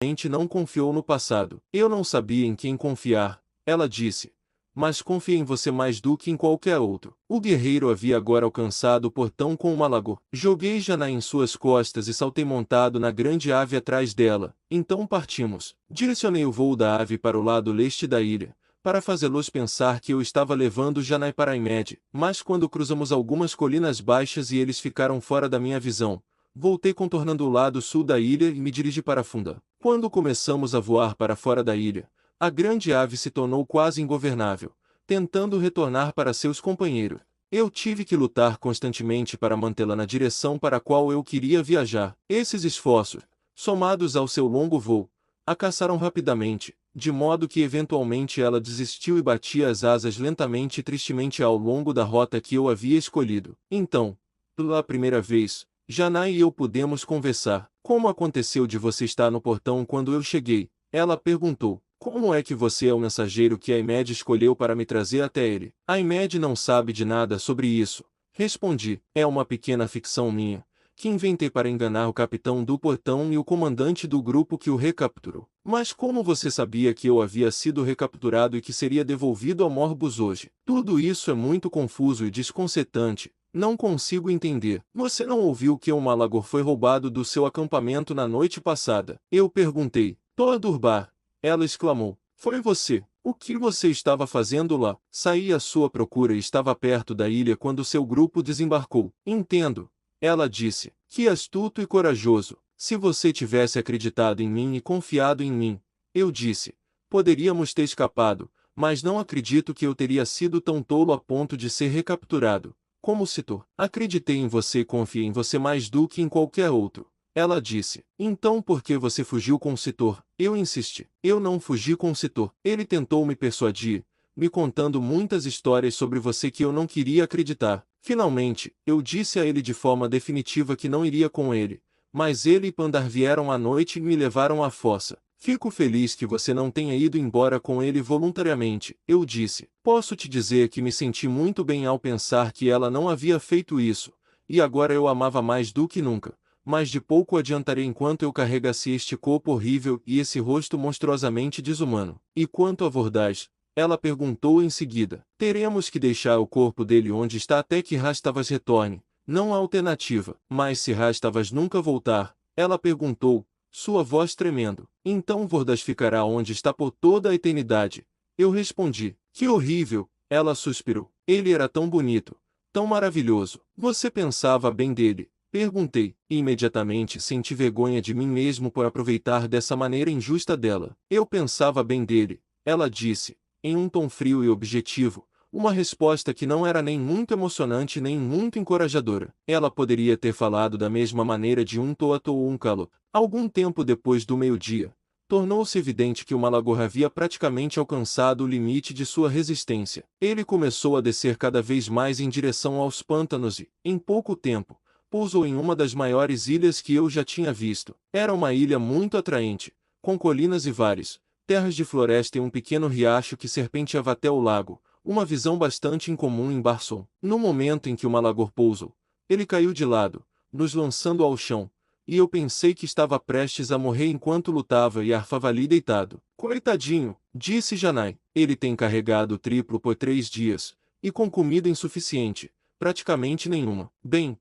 mente não confiou no passado. Eu não sabia em quem confiar, ela disse. Mas confio em você mais do que em qualquer outro. O guerreiro havia agora alcançado o portão com uma lagoa. Joguei Janai em suas costas e saltei montado na grande ave atrás dela. Então partimos. Direcionei o voo da ave para o lado leste da ilha, para fazê-los pensar que eu estava levando Janai para Imed, mas quando cruzamos algumas colinas baixas e eles ficaram fora da minha visão, voltei contornando o lado sul da ilha e me dirigi para a funda. Quando começamos a voar para fora da ilha, a grande ave se tornou quase ingovernável, tentando retornar para seus companheiros. Eu tive que lutar constantemente para mantê-la na direção para a qual eu queria viajar. Esses esforços, somados ao seu longo voo, a caçaram rapidamente, de modo que eventualmente ela desistiu e batia as asas lentamente e tristemente ao longo da rota que eu havia escolhido. Então, pela primeira vez, Janai e eu pudemos conversar. Como aconteceu de você estar no portão quando eu cheguei? Ela perguntou. Como é que você é o mensageiro que a Imed escolheu para me trazer até ele? A Imed não sabe de nada sobre isso. Respondi. É uma pequena ficção minha, que inventei para enganar o capitão do portão e o comandante do grupo que o recapturou. Mas como você sabia que eu havia sido recapturado e que seria devolvido a Morbus hoje? Tudo isso é muito confuso e desconcertante. Não consigo entender. Você não ouviu que um Malagor foi roubado do seu acampamento na noite passada? Eu perguntei. Toa-Durbar. Ela exclamou. Foi você. O que você estava fazendo lá? Saí à sua procura e estava perto da ilha quando seu grupo desembarcou. Entendo. Ela disse. Que astuto e corajoso. Se você tivesse acreditado em mim e confiado em mim, eu disse, poderíamos ter escapado, mas não acredito que eu teria sido tão tolo a ponto de ser recapturado. Como Citor, acreditei em você e confiei em você mais do que em qualquer outro. Ela disse. Então por que você fugiu com Citor? Eu insisti. Eu não fugi com Citor. Ele tentou me persuadir, me contando muitas histórias sobre você que eu não queria acreditar. Finalmente, eu disse a ele de forma definitiva que não iria com ele, mas ele e Pandar vieram à noite e me levaram à fossa. Fico feliz que você não tenha ido embora com ele voluntariamente, eu disse. Posso te dizer que me senti muito bem ao pensar que ela não havia feito isso, e agora eu amava mais do que nunca. Mas de pouco adiantaria enquanto eu carregasse este corpo horrível e esse rosto monstruosamente desumano. E quanto a Vordaz? Ela perguntou em seguida. Teremos que deixar o corpo dele onde está até que Rastavas retorne. Não há alternativa. Mas se Rastavas nunca voltar? Ela perguntou, sua voz tremendo. Então Vordaz ficará onde está por toda a eternidade. Eu respondi. Que horrível! Ela suspirou. Ele era tão bonito, tão maravilhoso. Você pensava bem dele? Perguntei, e imediatamente senti vergonha de mim mesmo por aproveitar dessa maneira injusta dela. Eu pensava bem dele, ela disse, em um tom frio e objetivo, uma resposta que não era nem muito emocionante nem muito encorajadora. Ela poderia ter falado da mesma maneira de um Toato ou um Calo. Algum tempo depois do meio-dia, tornou-se evidente que o Malagor havia praticamente alcançado o limite de sua resistência. Ele começou a descer cada vez mais em direção aos pântanos e, em pouco tempo, pousou em uma das maiores ilhas que eu já tinha visto. Era uma ilha muito atraente, com colinas e vales, terras de floresta e um pequeno riacho que serpenteava até o lago, uma visão bastante incomum em Barson. No momento em que o Malagor pousou, ele caiu de lado, nos lançando ao chão, e eu pensei que estava prestes a morrer enquanto lutava e arfava ali deitado. Coitadinho, disse Janai, ele tem carregado o triplo por 3 dias, e com comida insuficiente, praticamente nenhuma. Bem,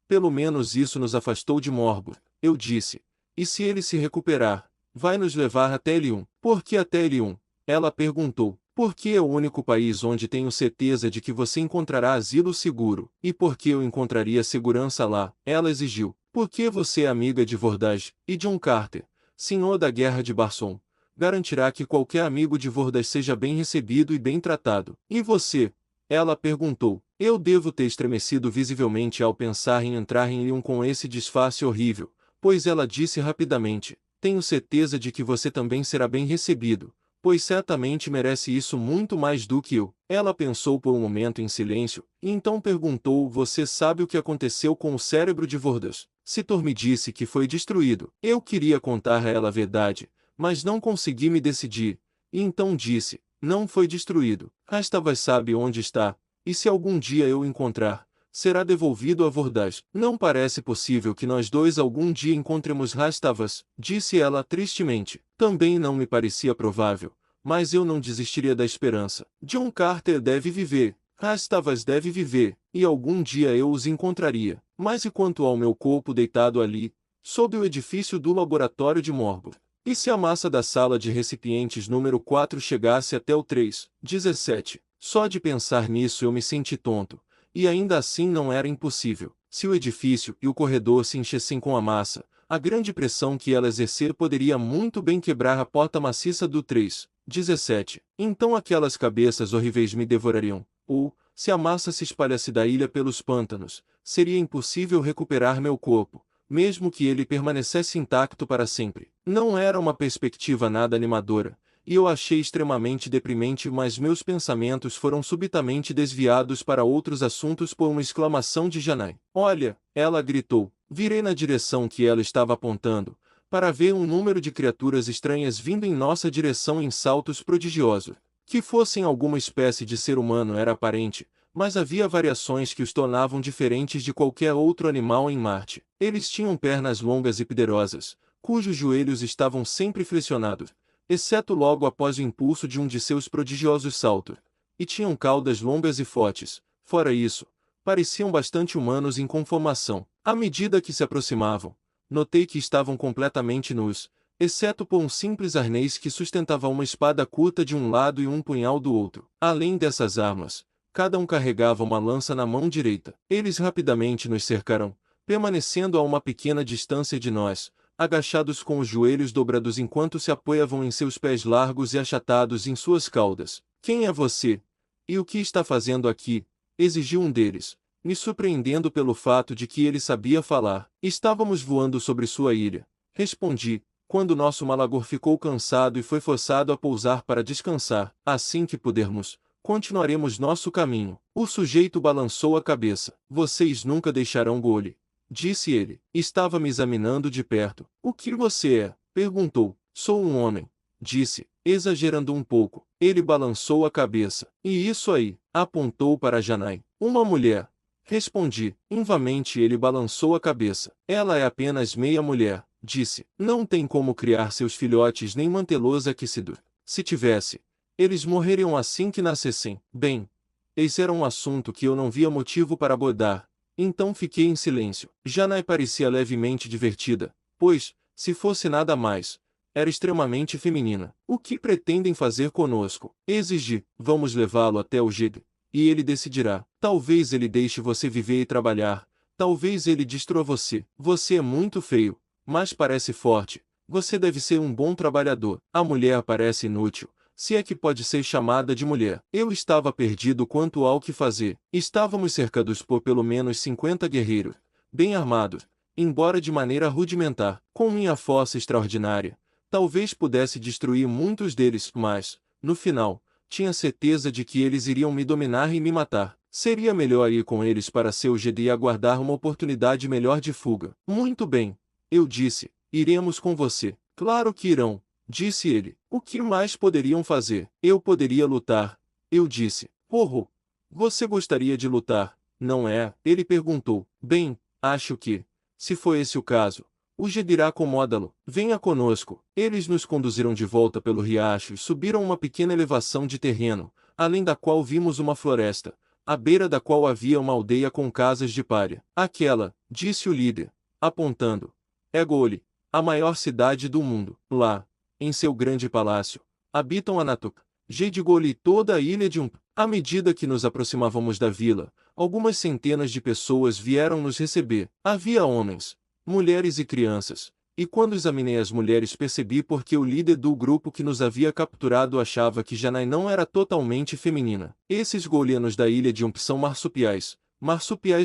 pelo menos isso nos afastou de Morbus, eu disse. E se ele se recuperar, vai nos levar até Elium. Por que até Elium? Ela perguntou. Porque é o único país onde tenho certeza de que você encontrará asilo seguro. E por que eu encontraria segurança lá? Ela exigiu. Porque você é amiga de Vordaz, e John Carter, senhor da guerra de Barson, garantirá que qualquer amigo de Vordaz seja bem recebido e bem tratado. E você? Ela perguntou. Eu devo ter estremecido visivelmente ao pensar em entrar em Lyon com esse disfarce horrível, pois ela disse rapidamente, tenho certeza de que você também será bem recebido, pois certamente merece isso muito mais do que eu. Ela pensou por um momento em silêncio, e então perguntou, você sabe o que aconteceu com o cérebro de Vordas? Citor me disse que foi destruído. Eu queria contar a ela a verdade, mas não consegui me decidir, e então disse, não foi destruído. Rastavas sabe onde está. E se algum dia eu o encontrar, será devolvido a Vordas. Não parece possível que nós dois algum dia encontremos Rastavas, disse ela tristemente. Também não me parecia provável, mas eu não desistiria da esperança. John Carter deve viver, Rastavas deve viver, e algum dia eu os encontraria. Mas e quanto ao meu corpo deitado ali, sob o edifício do laboratório de Morbo? E se a massa da sala de recipientes número 4 chegasse até o 3,17? Só de pensar nisso eu me senti tonto. E ainda assim não era impossível. Se o edifício e o corredor se enchessem com a massa, a grande pressão que ela exercer poderia muito bem quebrar a porta maciça do 3,17. Então aquelas cabeças horríveis me devorariam. Ou, se a massa se espalhasse da ilha pelos pântanos, seria impossível recuperar meu corpo, mesmo que ele permanecesse intacto para sempre. Não era uma perspectiva nada animadora, e eu achei extremamente deprimente, mas meus pensamentos foram subitamente desviados para outros assuntos por uma exclamação de Janai. Olha, ela gritou. Virei na direção que ela estava apontando, para ver um número de criaturas estranhas vindo em nossa direção em saltos prodigiosos. Que fossem alguma espécie de ser humano era aparente, mas havia variações que os tornavam diferentes de qualquer outro animal em Marte. Eles tinham pernas longas e poderosas, cujos joelhos estavam sempre flexionados, exceto logo após o impulso de um de seus prodigiosos saltos, e tinham caudas longas e fortes. Fora isso, pareciam bastante humanos em conformação. À medida que se aproximavam, notei que estavam completamente nus, exceto por um simples arnês que sustentava uma espada curta de um lado e um punhal do outro. Além dessas armas, cada um carregava uma lança na mão direita. Eles rapidamente nos cercaram, permanecendo a uma pequena distância de nós, agachados com os joelhos dobrados enquanto se apoiavam em seus pés largos e achatados em suas caudas. Quem é você? E o que está fazendo aqui? Exigiu um deles, me surpreendendo pelo fato de que ele sabia falar. Estávamos voando sobre sua ilha. Respondi, quando nosso malagor ficou cansado e foi forçado a pousar para descansar. Assim que pudermos, continuaremos nosso caminho. O sujeito balançou a cabeça. Vocês nunca deixarão Gole, disse ele. Estava me examinando de perto. O que você é? Perguntou. Sou um homem, disse, exagerando um pouco. Ele balançou a cabeça. E isso aí? Apontou para Janai. Uma mulher. Respondi. Invamente ele balançou a cabeça. Ela é apenas meia mulher, disse. Não tem como criar seus filhotes nem mantê-los aquecidos. Se tivesse, eles morreriam assim que nascessem. Bem, esse era um assunto que eu não via motivo para abordar, então fiquei em silêncio. Janai parecia levemente divertida, pois, se fosse nada mais, era extremamente feminina. O que pretendem fazer conosco? Exigi. Vamos levá-lo até o jegue, e ele decidirá. Talvez ele deixe você viver e trabalhar, talvez ele destrua você. Você é muito feio, mas parece forte. Você deve ser um bom trabalhador. A mulher parece inútil, se é que pode ser chamada de mulher. Eu estava perdido quanto ao que fazer. Estávamos cercados por pelo menos 50 guerreiros, bem armados, embora de maneira rudimentar. Com minha força extraordinária, talvez pudesse destruir muitos deles, mas, no final, tinha certeza de que eles iriam me dominar e me matar. Seria melhor ir com eles para seu GD e aguardar uma oportunidade melhor de fuga. Muito bem, eu disse, iremos com você. Claro que irão, disse ele. O que mais poderiam fazer? Eu poderia lutar, eu disse. Porro, você gostaria de lutar, não é? Ele perguntou. Bem, acho que, se for esse o caso, o GD irá acomodá-lo. Venha conosco. Eles nos conduziram de volta pelo riacho e subiram uma pequena elevação de terreno, além da qual vimos uma floresta, à beira da qual havia uma aldeia com casas de palha. Aquela, disse o líder, apontando, é Gole, a maior cidade do mundo. Lá, em seu grande palácio, habitam Anatok, Jade Gole e toda a ilha de À medida que nos aproximávamos da vila, algumas centenas de pessoas vieram nos receber. Havia homens, mulheres e crianças, e quando examinei as mulheres percebi porque o líder do grupo que nos havia capturado achava que Janai não era totalmente feminina. Esses goleanos da ilha de são marsupiais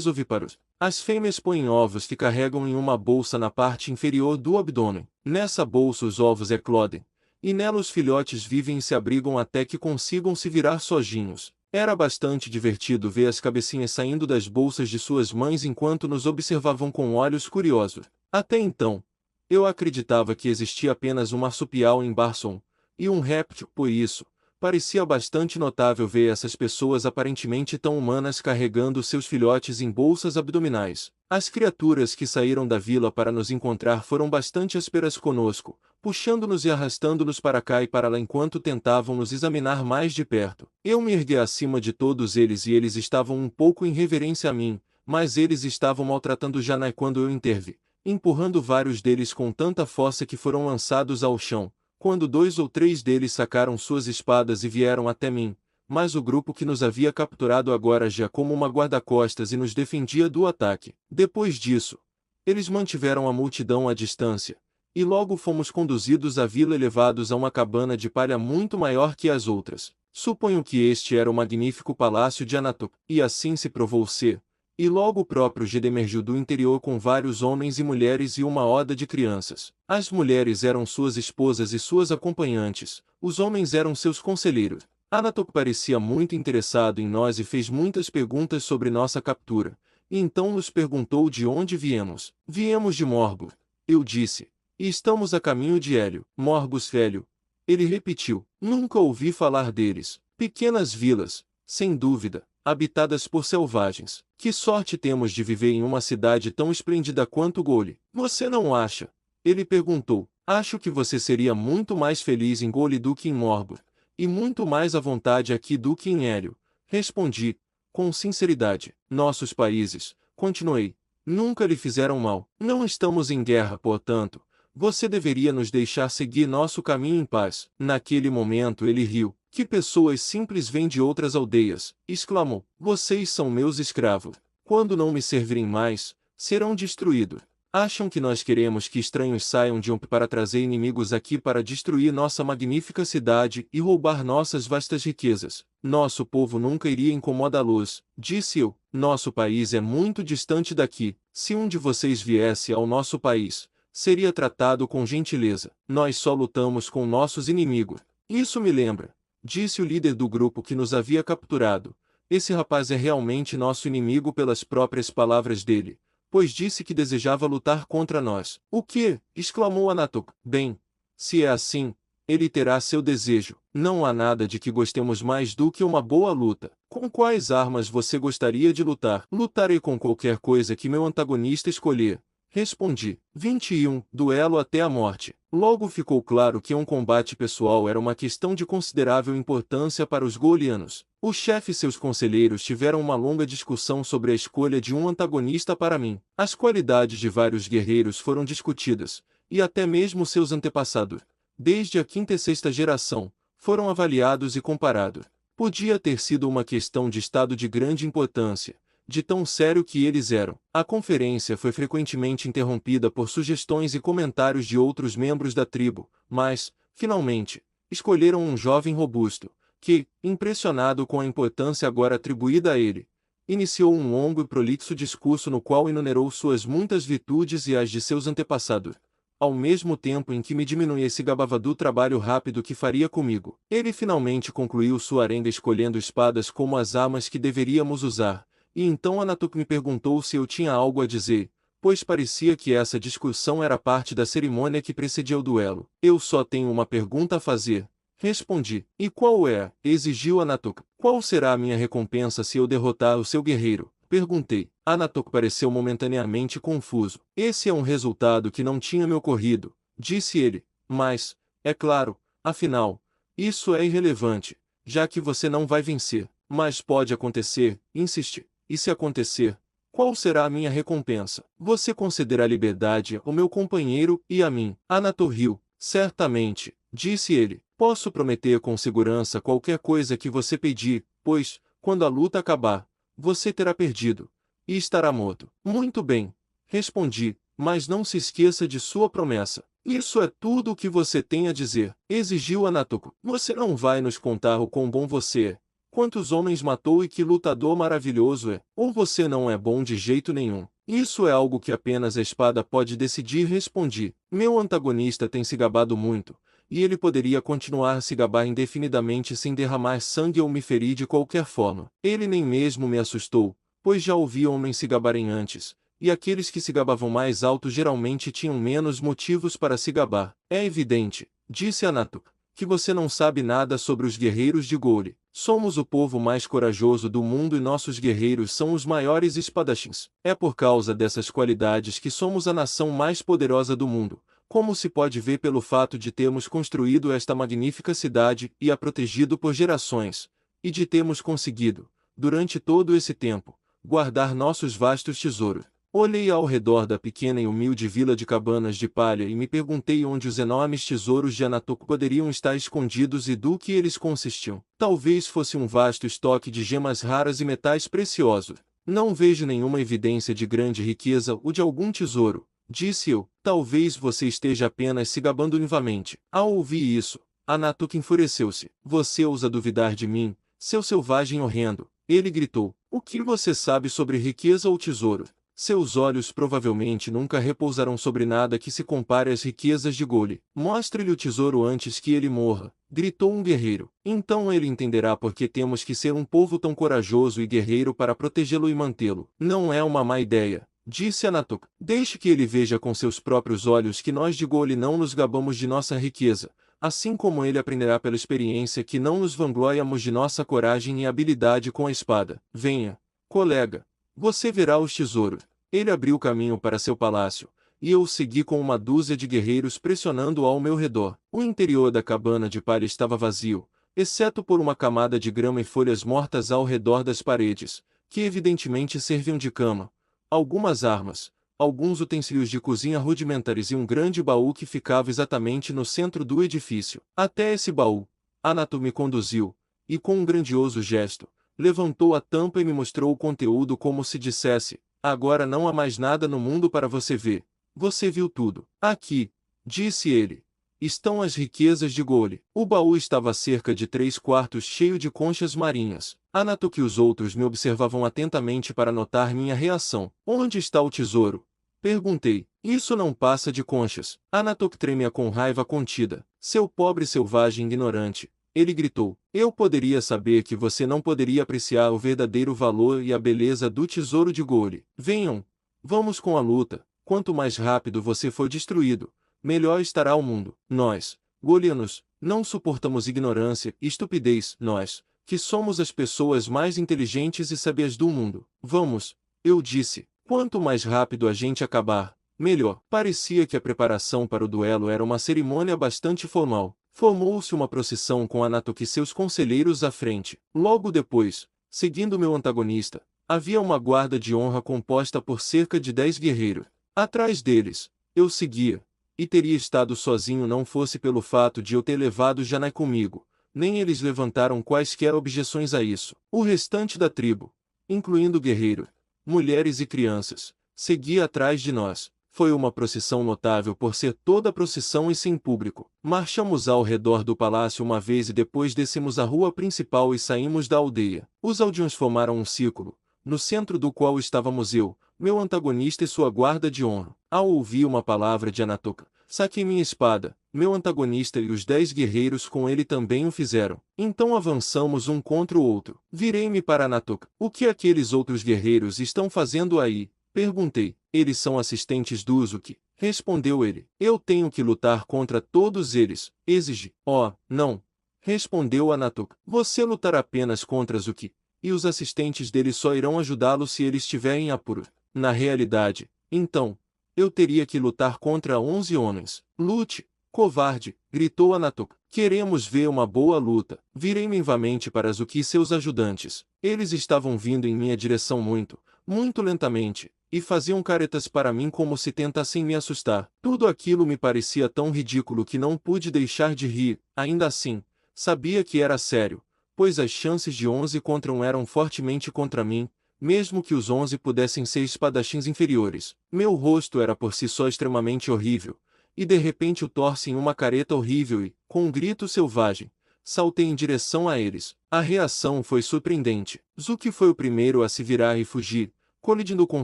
ovíparos. As fêmeas põem ovos que carregam em uma bolsa na parte inferior do abdômen. Nessa bolsa os ovos eclodem, e nela os filhotes vivem e se abrigam até que consigam se virar sozinhos. Era bastante divertido ver as cabecinhas saindo das bolsas de suas mães enquanto nos observavam com olhos curiosos. Até então, eu acreditava que existia apenas um marsupial em Barson, e um réptil, por isso, Parecia bastante notável ver essas pessoas aparentemente tão humanas carregando seus filhotes em bolsas abdominais. As criaturas que saíram da vila para nos encontrar foram bastante ásperas conosco, puxando-nos e arrastando-nos para cá e para lá enquanto tentavam nos examinar mais de perto. Eu me ergui acima de todos eles e eles estavam um pouco em reverência a mim, mas eles estavam maltratando Janai quando eu intervi, empurrando vários deles com tanta força que foram lançados ao chão. Quando 2 ou 3 deles sacaram suas espadas e vieram até mim, mas o grupo que nos havia capturado agora agia como uma guarda-costas e nos defendia do ataque. Depois disso, eles mantiveram a multidão à distância, e logo fomos conduzidos à vila e levados a uma cabana de palha muito maior que as outras. Suponho que este era o magnífico palácio de Anatok, e assim se provou ser. E logo o próprio Gede emergiu do interior com vários homens e mulheres e uma horda de crianças. As mulheres eram suas esposas e suas acompanhantes, os homens eram seus conselheiros. Anatok parecia muito interessado em nós e fez muitas perguntas sobre nossa captura, e então nos perguntou de onde viemos. Viemos de Morgul, eu disse, e estamos a caminho de Hélio. Morgus velho, ele repetiu, nunca ouvi falar deles. Pequenas vilas, sem dúvida, habitadas por selvagens. Que sorte temos de viver em uma cidade tão esplêndida quanto Gole. Você não acha? Ele perguntou. Acho que você seria muito mais feliz em Gole do que em Morgul, e muito mais à vontade aqui do que em Hélio. Respondi, com sinceridade. Nossos países, continuei, nunca lhe fizeram mal. Não estamos em guerra, portanto, você deveria nos deixar seguir nosso caminho em paz. Naquele momento ele riu. Que pessoas simples vêm de outras aldeias, exclamou. Vocês são meus escravos. Quando não me servirem mais, serão destruídos. Acham que nós queremos que estranhos saiam de para trazer inimigos aqui para destruir nossa magnífica cidade e roubar nossas vastas riquezas? Nosso povo nunca iria incomodá-los, disse eu. Nosso país é muito distante daqui. Se um de vocês viesse ao nosso país, seria tratado com gentileza. Nós só lutamos com nossos inimigos. Isso me lembra, disse o líder do grupo que nos havia capturado. Esse rapaz é realmente nosso inimigo pelas próprias palavras dele, pois disse que desejava lutar contra nós. O quê? Exclamou Anatok. Bem, se é assim, ele terá seu desejo. Não há nada de que gostemos mais do que uma boa luta. Com quais armas você gostaria de lutar? Lutarei com qualquer coisa que meu antagonista escolher. Respondi. 21. Duelo até a morte. Logo ficou claro que um combate pessoal era uma questão de considerável importância para os Golianos. O chefe e seus conselheiros tiveram uma longa discussão sobre a escolha de um antagonista para mim. As qualidades de vários guerreiros foram discutidas, e até mesmo seus antepassados, desde a quinta e sexta geração, foram avaliados e comparados. Podia ter sido uma questão de estado de grande importância, de tão sério que eles eram. A conferência foi frequentemente interrompida por sugestões e comentários de outros membros da tribo, mas, finalmente, escolheram um jovem robusto, que, impressionado com a importância agora atribuída a ele, iniciou um longo e prolixo discurso no qual enumerou suas muitas virtudes e as de seus antepassados, ao mesmo tempo em que me diminuía e se gabava do trabalho rápido que faria comigo. Ele finalmente concluiu sua arenga escolhendo espadas como as armas que deveríamos usar. E então Anatok me perguntou se eu tinha algo a dizer, pois parecia que essa discussão era parte da cerimônia que precedia o duelo. Eu só tenho uma pergunta a fazer. Respondi. E qual é? Exigiu Anatok. Qual será a minha recompensa se eu derrotar o seu guerreiro? Perguntei. Anatok pareceu momentaneamente confuso. Esse é um resultado que não tinha me ocorrido, disse ele. Mas, é claro, afinal, isso é irrelevante, já que você não vai vencer. Mas pode acontecer, insisti. E se acontecer, qual será a minha recompensa? Você concederá liberdade ao meu companheiro e a mim. Anatok riu. Certamente, disse ele. Posso prometer com segurança qualquer coisa que você pedir, pois, quando a luta acabar, você terá perdido, e estará morto. Muito bem, respondi, mas não se esqueça de sua promessa. Isso é tudo o que você tem a dizer, exigiu Anatok. Você não vai nos contar o quão bom você é, quantos homens matou e que lutador maravilhoso é, ou você não é bom de jeito nenhum. Isso é algo que apenas a espada pode decidir, respondi. Meu antagonista tem se gabado muito, e ele poderia continuar a se gabar indefinidamente sem derramar sangue ou me ferir de qualquer forma. Ele nem mesmo me assustou, pois já ouvi homens se gabarem antes, e aqueles que se gabavam mais alto geralmente tinham menos motivos para se gabar. É evidente, disse Anatok, que você não sabe nada sobre os guerreiros de Gole. Somos o povo mais corajoso do mundo e nossos guerreiros são os maiores espadachins. É por causa dessas qualidades que somos a nação mais poderosa do mundo, como se pode ver pelo fato de termos construído esta magnífica cidade e a protegido por gerações, e de termos conseguido, durante todo esse tempo, guardar nossos vastos tesouros. Olhei ao redor da pequena e humilde vila de cabanas de palha e me perguntei onde os enormes tesouros de Anatok poderiam estar escondidos e do que eles consistiam. Talvez fosse um vasto estoque de gemas raras e metais preciosos. Não vejo nenhuma evidência de grande riqueza ou de algum tesouro, disse eu. Talvez você esteja apenas se gabando novamente. Ao ouvir isso, Anatok enfureceu-se. Você ousa duvidar de mim, seu selvagem horrendo, ele gritou. O que você sabe sobre riqueza ou tesouro? Seus olhos provavelmente nunca repousarão sobre nada que se compare às riquezas de Gole. Mostre-lhe o tesouro antes que ele morra, gritou um guerreiro. Então ele entenderá por que temos que ser um povo tão corajoso e guerreiro para protegê-lo e mantê-lo. Não é uma má ideia, disse Anatok. Deixe que ele veja com seus próprios olhos que nós de Gole não nos gabamos de nossa riqueza, assim como ele aprenderá pela experiência que não nos vangloriamos de nossa coragem e habilidade com a espada. Venha, colega, você verá os tesouros. Ele abriu caminho para seu palácio, e eu o segui com uma dúzia de guerreiros pressionando ao meu redor. O interior da cabana de palha estava vazio, exceto por uma camada de grama e folhas mortas ao redor das paredes, que evidentemente serviam de cama, algumas armas, alguns utensílios de cozinha rudimentares e um grande baú que ficava exatamente no centro do edifício. Até esse baú, Anato me conduziu, e com um grandioso gesto, levantou a tampa e me mostrou o conteúdo como se dissesse: agora não há mais nada no mundo para você ver. Você viu tudo. Aqui, disse ele, estão as riquezas de Gole. O baú estava a cerca de 3/4 cheio de conchas marinhas. Anatok e os outros me observavam atentamente para notar minha reação. Onde está o tesouro? Perguntei. Isso não passa de conchas. Anatok tremia com raiva contida. Seu pobre selvagem ignorante, ele gritou. Eu poderia saber que você não poderia apreciar o verdadeiro valor e a beleza do tesouro de Gole. Venham, vamos com a luta. Quanto mais rápido você for destruído, melhor estará o mundo. Nós, Goleanos, não suportamos ignorância e estupidez. Nós, que somos as pessoas mais inteligentes e sábias do mundo. Vamos, eu disse. Quanto mais rápido a gente acabar, melhor. Parecia que a preparação para o duelo era uma cerimônia bastante formal. Formou-se uma procissão com Anatok e seus conselheiros à frente. Logo depois, seguindo meu antagonista, havia uma guarda de honra composta por cerca de 10 guerreiros. Atrás deles, eu seguia, e teria estado sozinho não fosse pelo fato de eu ter levado Janai comigo. Nem eles levantaram quaisquer objeções a isso. O restante da tribo, incluindo guerreiros, mulheres e crianças, seguia atrás de nós. Foi uma procissão notável por ser toda procissão e sem público. Marchamos ao redor do palácio uma vez e depois descemos a rua principal e saímos da aldeia. Os aldeões formaram um círculo, no centro do qual estávamos eu, meu antagonista e sua guarda de honra. Ao ouvir uma palavra de Anatok, saquei minha espada. Meu antagonista e os 10 guerreiros com ele também o fizeram. Então avançamos um contra o outro. Virei-me para Anatok. O que aqueles outros guerreiros estão fazendo aí? Perguntei. Eles são assistentes do Uzuki. Respondeu ele. Eu tenho que lutar contra todos eles. Exige. Oh, não. Respondeu Anatok. Você lutará apenas contra Uzuki, e os assistentes dele só irão ajudá-lo se ele estiver em apuro. Na realidade, então, eu teria que lutar contra 11 homens. Lute, covarde, gritou Anatok. Queremos ver uma boa luta. Virei-me novamente para Uzuki e seus ajudantes. Eles estavam vindo em minha direção muito, muito lentamente, e faziam caretas para mim como se tentassem me assustar. Tudo aquilo me parecia tão ridículo que não pude deixar de rir. Ainda assim, sabia que era sério, pois as chances de 11 contra 1 eram fortemente contra mim, mesmo que os 11 pudessem ser espadachins inferiores. Meu rosto era por si só extremamente horrível, e de repente o torce em uma careta horrível e, com um grito selvagem, saltei em direção a eles. A reação foi surpreendente. Zuki foi o primeiro a se virar e fugir, colidindo com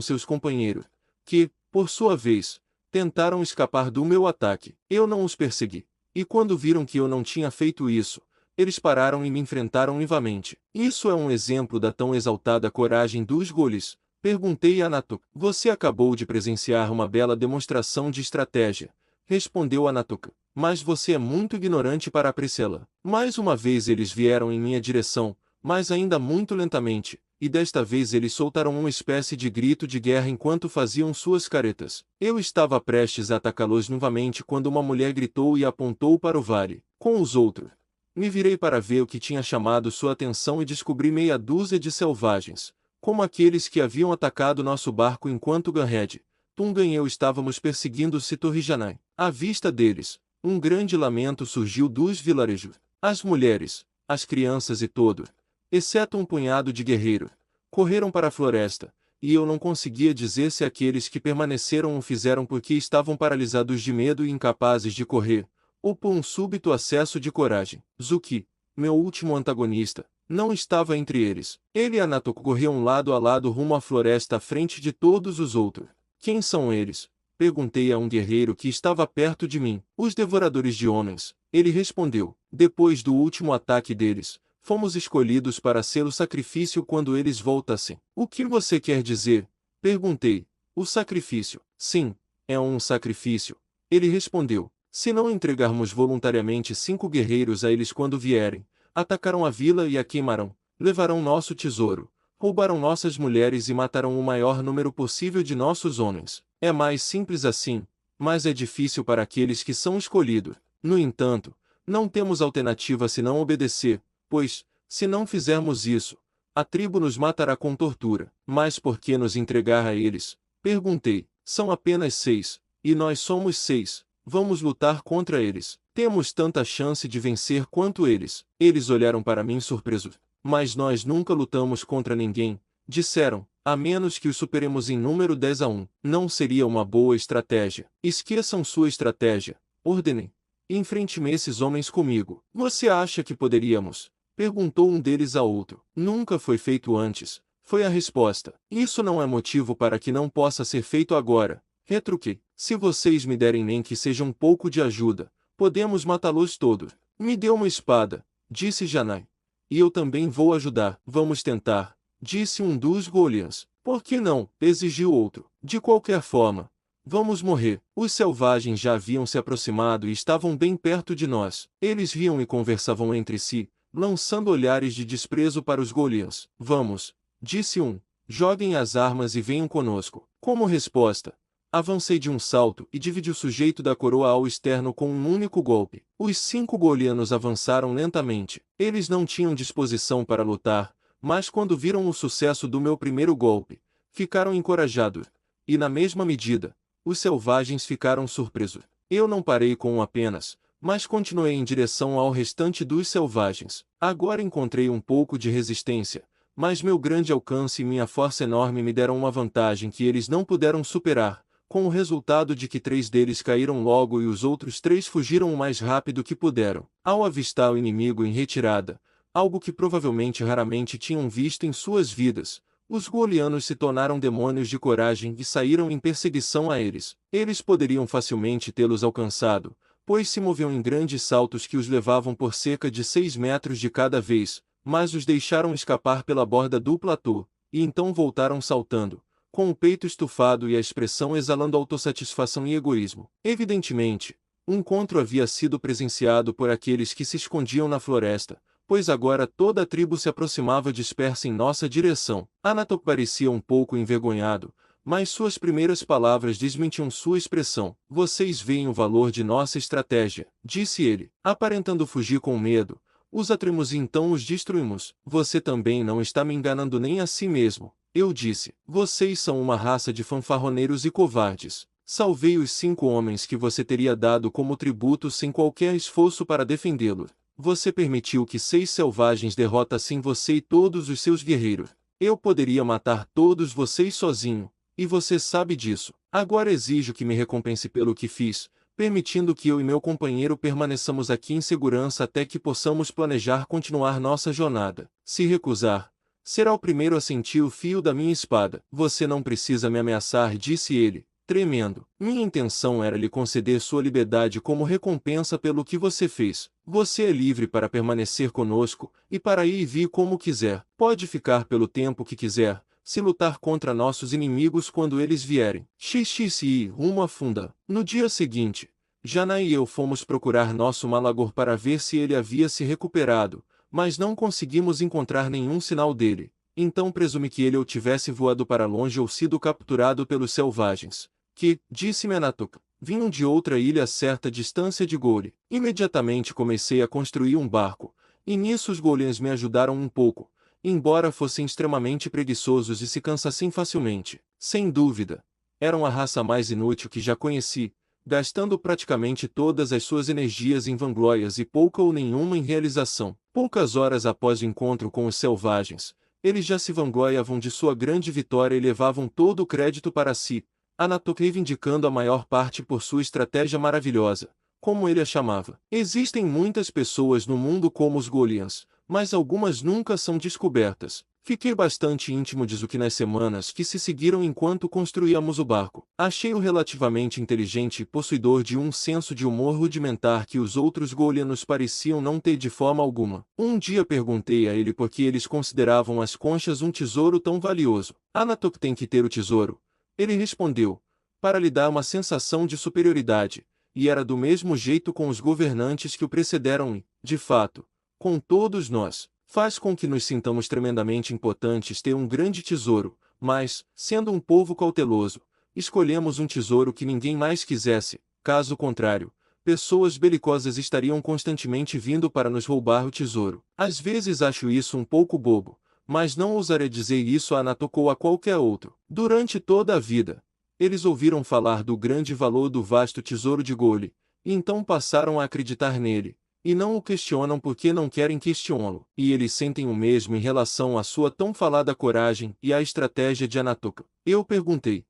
seus companheiros, que, por sua vez, tentaram escapar do meu ataque. Eu não os persegui, e quando viram que eu não tinha feito isso, eles pararam e me enfrentaram vivamente. Isso é um exemplo da tão exaltada coragem dos Goles? Perguntei a Anatok. Você acabou de presenciar uma bela demonstração de estratégia, respondeu Anatoka. Mas você é muito ignorante para apreciá-la. Mais uma vez eles vieram em minha direção, mas ainda muito lentamente, e desta vez eles soltaram uma espécie de grito de guerra enquanto faziam suas caretas. Eu estava prestes a atacá-los novamente quando uma mulher gritou e apontou para o vale, com os outros. Me virei para ver o que tinha chamado sua atenção e descobri meia dúzia de selvagens, como aqueles que haviam atacado nosso barco enquanto Gunhead, Tungan e eu estávamos perseguindo Sitorrijanai. À vista deles, um grande lamento surgiu dos vilarejos. As mulheres, as crianças e todos, exceto um punhado de guerreiros, correram para a floresta, e eu não conseguia dizer se aqueles que permaneceram o fizeram porque estavam paralisados de medo e incapazes de correr, ou por um súbito acesso de coragem. Zuki, meu último antagonista, não estava entre eles. Ele e Anatoku corriam lado a lado rumo à floresta à frente de todos os outros. Quem são eles? Perguntei a um guerreiro que estava perto de mim. Os devoradores de homens. Ele respondeu. Depois do último ataque deles, fomos escolhidos para ser o sacrifício quando eles voltassem. O que você quer dizer? Perguntei. O sacrifício. Sim, é um sacrifício. Ele respondeu. Se não entregarmos voluntariamente 5 guerreiros a eles quando vierem, atacarão a vila e a queimarão, levarão nosso tesouro, roubarão nossas mulheres e matarão o maior número possível de nossos homens. É mais simples assim, mas é difícil para aqueles que são escolhidos. No entanto, não temos alternativa senão obedecer, pois, se não fizermos isso, a tribo nos matará com tortura. Mas por que nos entregar a eles? Perguntei. São apenas 6, e nós somos 6. Vamos lutar contra eles. Temos tanta chance de vencer quanto eles. Eles olharam para mim surpresos. Mas nós nunca lutamos contra ninguém, disseram, a menos que os superemos em número 10-1. Não seria uma boa estratégia. Esqueçam sua estratégia, ordenei. Enfrente-me esses homens comigo. Você acha que poderíamos? Perguntou um deles a outro. Nunca foi feito antes, foi a resposta. Isso não é motivo para que não possa ser feito agora. Retruquei. Se vocês me derem nem que seja um pouco de ajuda, podemos matá-los todos. Me dê uma espada, disse Janai. E eu também vou ajudar. Vamos tentar, disse um dos Golians. Por que não? Exigiu outro. De qualquer forma, vamos morrer. Os selvagens já haviam se aproximado e estavam bem perto de nós. Eles riam e conversavam entre si, lançando olhares de desprezo para os Golians. Vamos, disse um. Joguem as armas e venham conosco. Como resposta, avancei de um salto e dividi o sujeito da coroa ao externo com um único golpe. Os 5 golianos avançaram lentamente. Eles não tinham disposição para lutar, mas quando viram o sucesso do meu primeiro golpe, ficaram encorajados. E na mesma medida, os selvagens ficaram surpresos. Eu não parei com um apenas, mas continuei em direção ao restante dos selvagens. Agora encontrei um pouco de resistência, mas meu grande alcance e minha força enorme me deram uma vantagem que eles não puderam superar, com o resultado de que 3 deles caíram logo e os outros 3 fugiram o mais rápido que puderam. Ao avistar o inimigo em retirada, algo que provavelmente raramente tinham visto em suas vidas, os golianos se tornaram demônios de coragem e saíram em perseguição a eles. Eles poderiam facilmente tê-los alcançado, pois se moviam em grandes saltos que os levavam por cerca de 6 metros de cada vez, mas os deixaram escapar pela borda do platô, e então voltaram saltando, com o peito estufado e a expressão exalando autossatisfação e egoísmo. Evidentemente, o encontro havia sido presenciado por aqueles que se escondiam na floresta, pois agora toda a tribo se aproximava dispersa em nossa direção. Anatoku parecia um pouco envergonhado, mas suas primeiras palavras desmentiam sua expressão. Vocês veem o valor de nossa estratégia, disse ele, aparentando fugir com medo. Os atraímos e então os destruímos. Você também não está me enganando nem a si mesmo. Eu disse, vocês são uma raça de fanfarroneiros e covardes. Salvei os 5 homens que você teria dado como tributo sem qualquer esforço para defendê-lo. Você permitiu que 6 selvagens derrotassem você e todos os seus guerreiros. Eu poderia matar todos vocês sozinho, e você sabe disso. Agora exijo que me recompense pelo que fiz, permitindo que eu e meu companheiro permaneçamos aqui em segurança até que possamos planejar continuar nossa jornada. Se recusar, será o primeiro a sentir o fio da minha espada. Você não precisa me ameaçar, disse ele, tremendo. Minha intenção era lhe conceder sua liberdade como recompensa pelo que você fez. Você é livre para permanecer conosco, e para ir e vir como quiser. Pode ficar pelo tempo que quiser, se lutar contra nossos inimigos quando eles vierem. XXI rumo à funda. No dia seguinte, Janai e eu fomos procurar nosso Malagor para ver se ele havia se recuperado, mas não conseguimos encontrar nenhum sinal dele. Então presumi que ele ou tivesse voado para longe ou sido capturado pelos selvagens, que, disse-me Anatok, vinham de outra ilha a certa distância de Gole. Imediatamente comecei a construir um barco, e nisso os Goleans me ajudaram um pouco, embora fossem extremamente preguiçosos e se cansassem facilmente. Sem dúvida, eram a raça mais inútil que já conheci, gastando praticamente todas as suas energias em vanglórias e pouca ou nenhuma em realização. Poucas horas após o encontro com os selvagens, eles já se vangloriavam de sua grande vitória e levavam todo o crédito para si, Anatok reivindicando a maior parte por sua estratégia maravilhosa, como ele a chamava. Existem muitas pessoas no mundo como os Golians, mas algumas nunca são descobertas. Fiquei bastante íntimo de Zuki nas semanas que se seguiram enquanto construíamos o barco. Achei-o relativamente inteligente e possuidor de um senso de humor rudimentar que os outros Golianos pareciam não ter de forma alguma. Um dia perguntei a ele por que eles consideravam as conchas um tesouro tão valioso. Anatok tem que ter o tesouro. Ele respondeu, para lhe dar uma sensação de superioridade, e era do mesmo jeito com os governantes que o precederam e, de fato, com todos nós. Faz com que nos sintamos tremendamente importantes ter um grande tesouro, mas, sendo um povo cauteloso, escolhemos um tesouro que ninguém mais quisesse, caso contrário, pessoas belicosas estariam constantemente vindo para nos roubar o tesouro. Às vezes acho isso um pouco bobo, mas não ousaria dizer isso a Anatok ou a qualquer outro. Durante toda a vida, eles ouviram falar do grande valor do vasto tesouro de Gole, e então passaram a acreditar nele, e não o questionam porque não querem questioná-lo. E eles sentem o mesmo em relação à sua tão falada coragem e à estratégia de Anatok. Eu perguntei,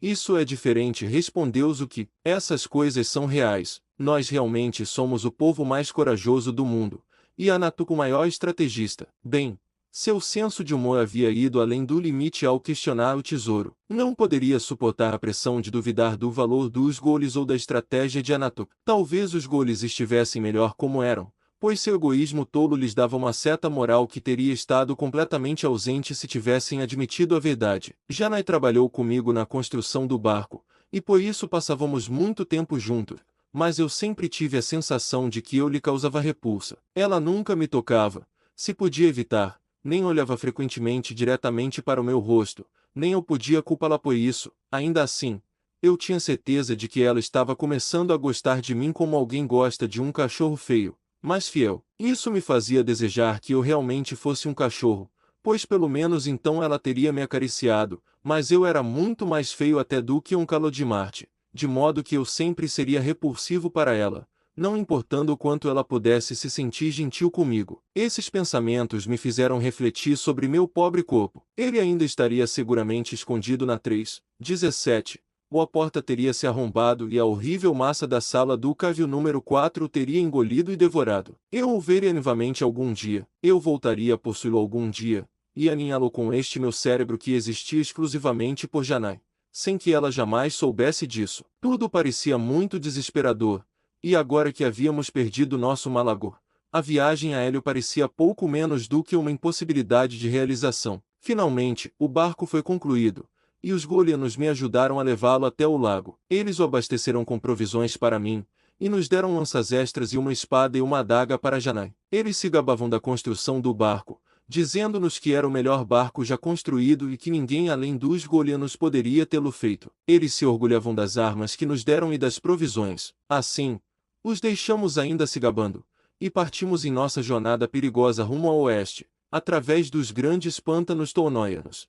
isso é diferente, respondeu Zuki. Essas coisas são reais, nós realmente somos o povo mais corajoso do mundo, e Anatok o maior estrategista. Bem, seu senso de humor havia ido além do limite ao questionar o tesouro. Não poderia suportar a pressão de duvidar do valor dos Goles ou da estratégia de Anatok. Talvez os Goles estivessem melhor como eram, pois seu egoísmo tolo lhes dava uma certa moral que teria estado completamente ausente se tivessem admitido a verdade. Janai trabalhou comigo na construção do barco, e por isso passávamos muito tempo juntos, mas eu sempre tive a sensação de que eu lhe causava repulsa. Ela nunca me tocava, se podia evitar, nem olhava frequentemente diretamente para o meu rosto, nem eu podia culpá-la por isso. Ainda assim, eu tinha certeza de que ela estava começando a gostar de mim como alguém gosta de um cachorro feio, mas fiel. Isso me fazia desejar que eu realmente fosse um cachorro, pois pelo menos então ela teria me acariciado, mas eu era muito mais feio até do que um Calo de Marte, de modo que eu sempre seria repulsivo para ela, não importando o quanto ela pudesse se sentir gentil comigo. Esses pensamentos me fizeram refletir sobre meu pobre corpo. Ele ainda estaria seguramente escondido na 3:17, ou a porta teria se arrombado e a horrível massa da sala do cavio número 4 o teria engolido e devorado. Eu o veria novamente algum dia, eu voltaria a possuí-lo algum dia, e aninhá-lo com este meu cérebro que existia exclusivamente por Janai, sem que ela jamais soubesse disso. Tudo parecia muito desesperador. E agora que havíamos perdido nosso Malagor, a viagem a Hélio parecia pouco menos do que uma impossibilidade de realização. Finalmente, o barco foi concluído, e os Golianos me ajudaram a levá-lo até o lago. Eles o abasteceram com provisões para mim, e nos deram lanças extras e uma espada e uma adaga para Janai. Eles se gabavam da construção do barco, dizendo-nos que era o melhor barco já construído e que ninguém além dos Golianos poderia tê-lo feito. Eles se orgulhavam das armas que nos deram e das provisões. Assim, os deixamos ainda se gabando, e partimos em nossa jornada perigosa rumo ao oeste, através dos grandes pântanos Tonoianos.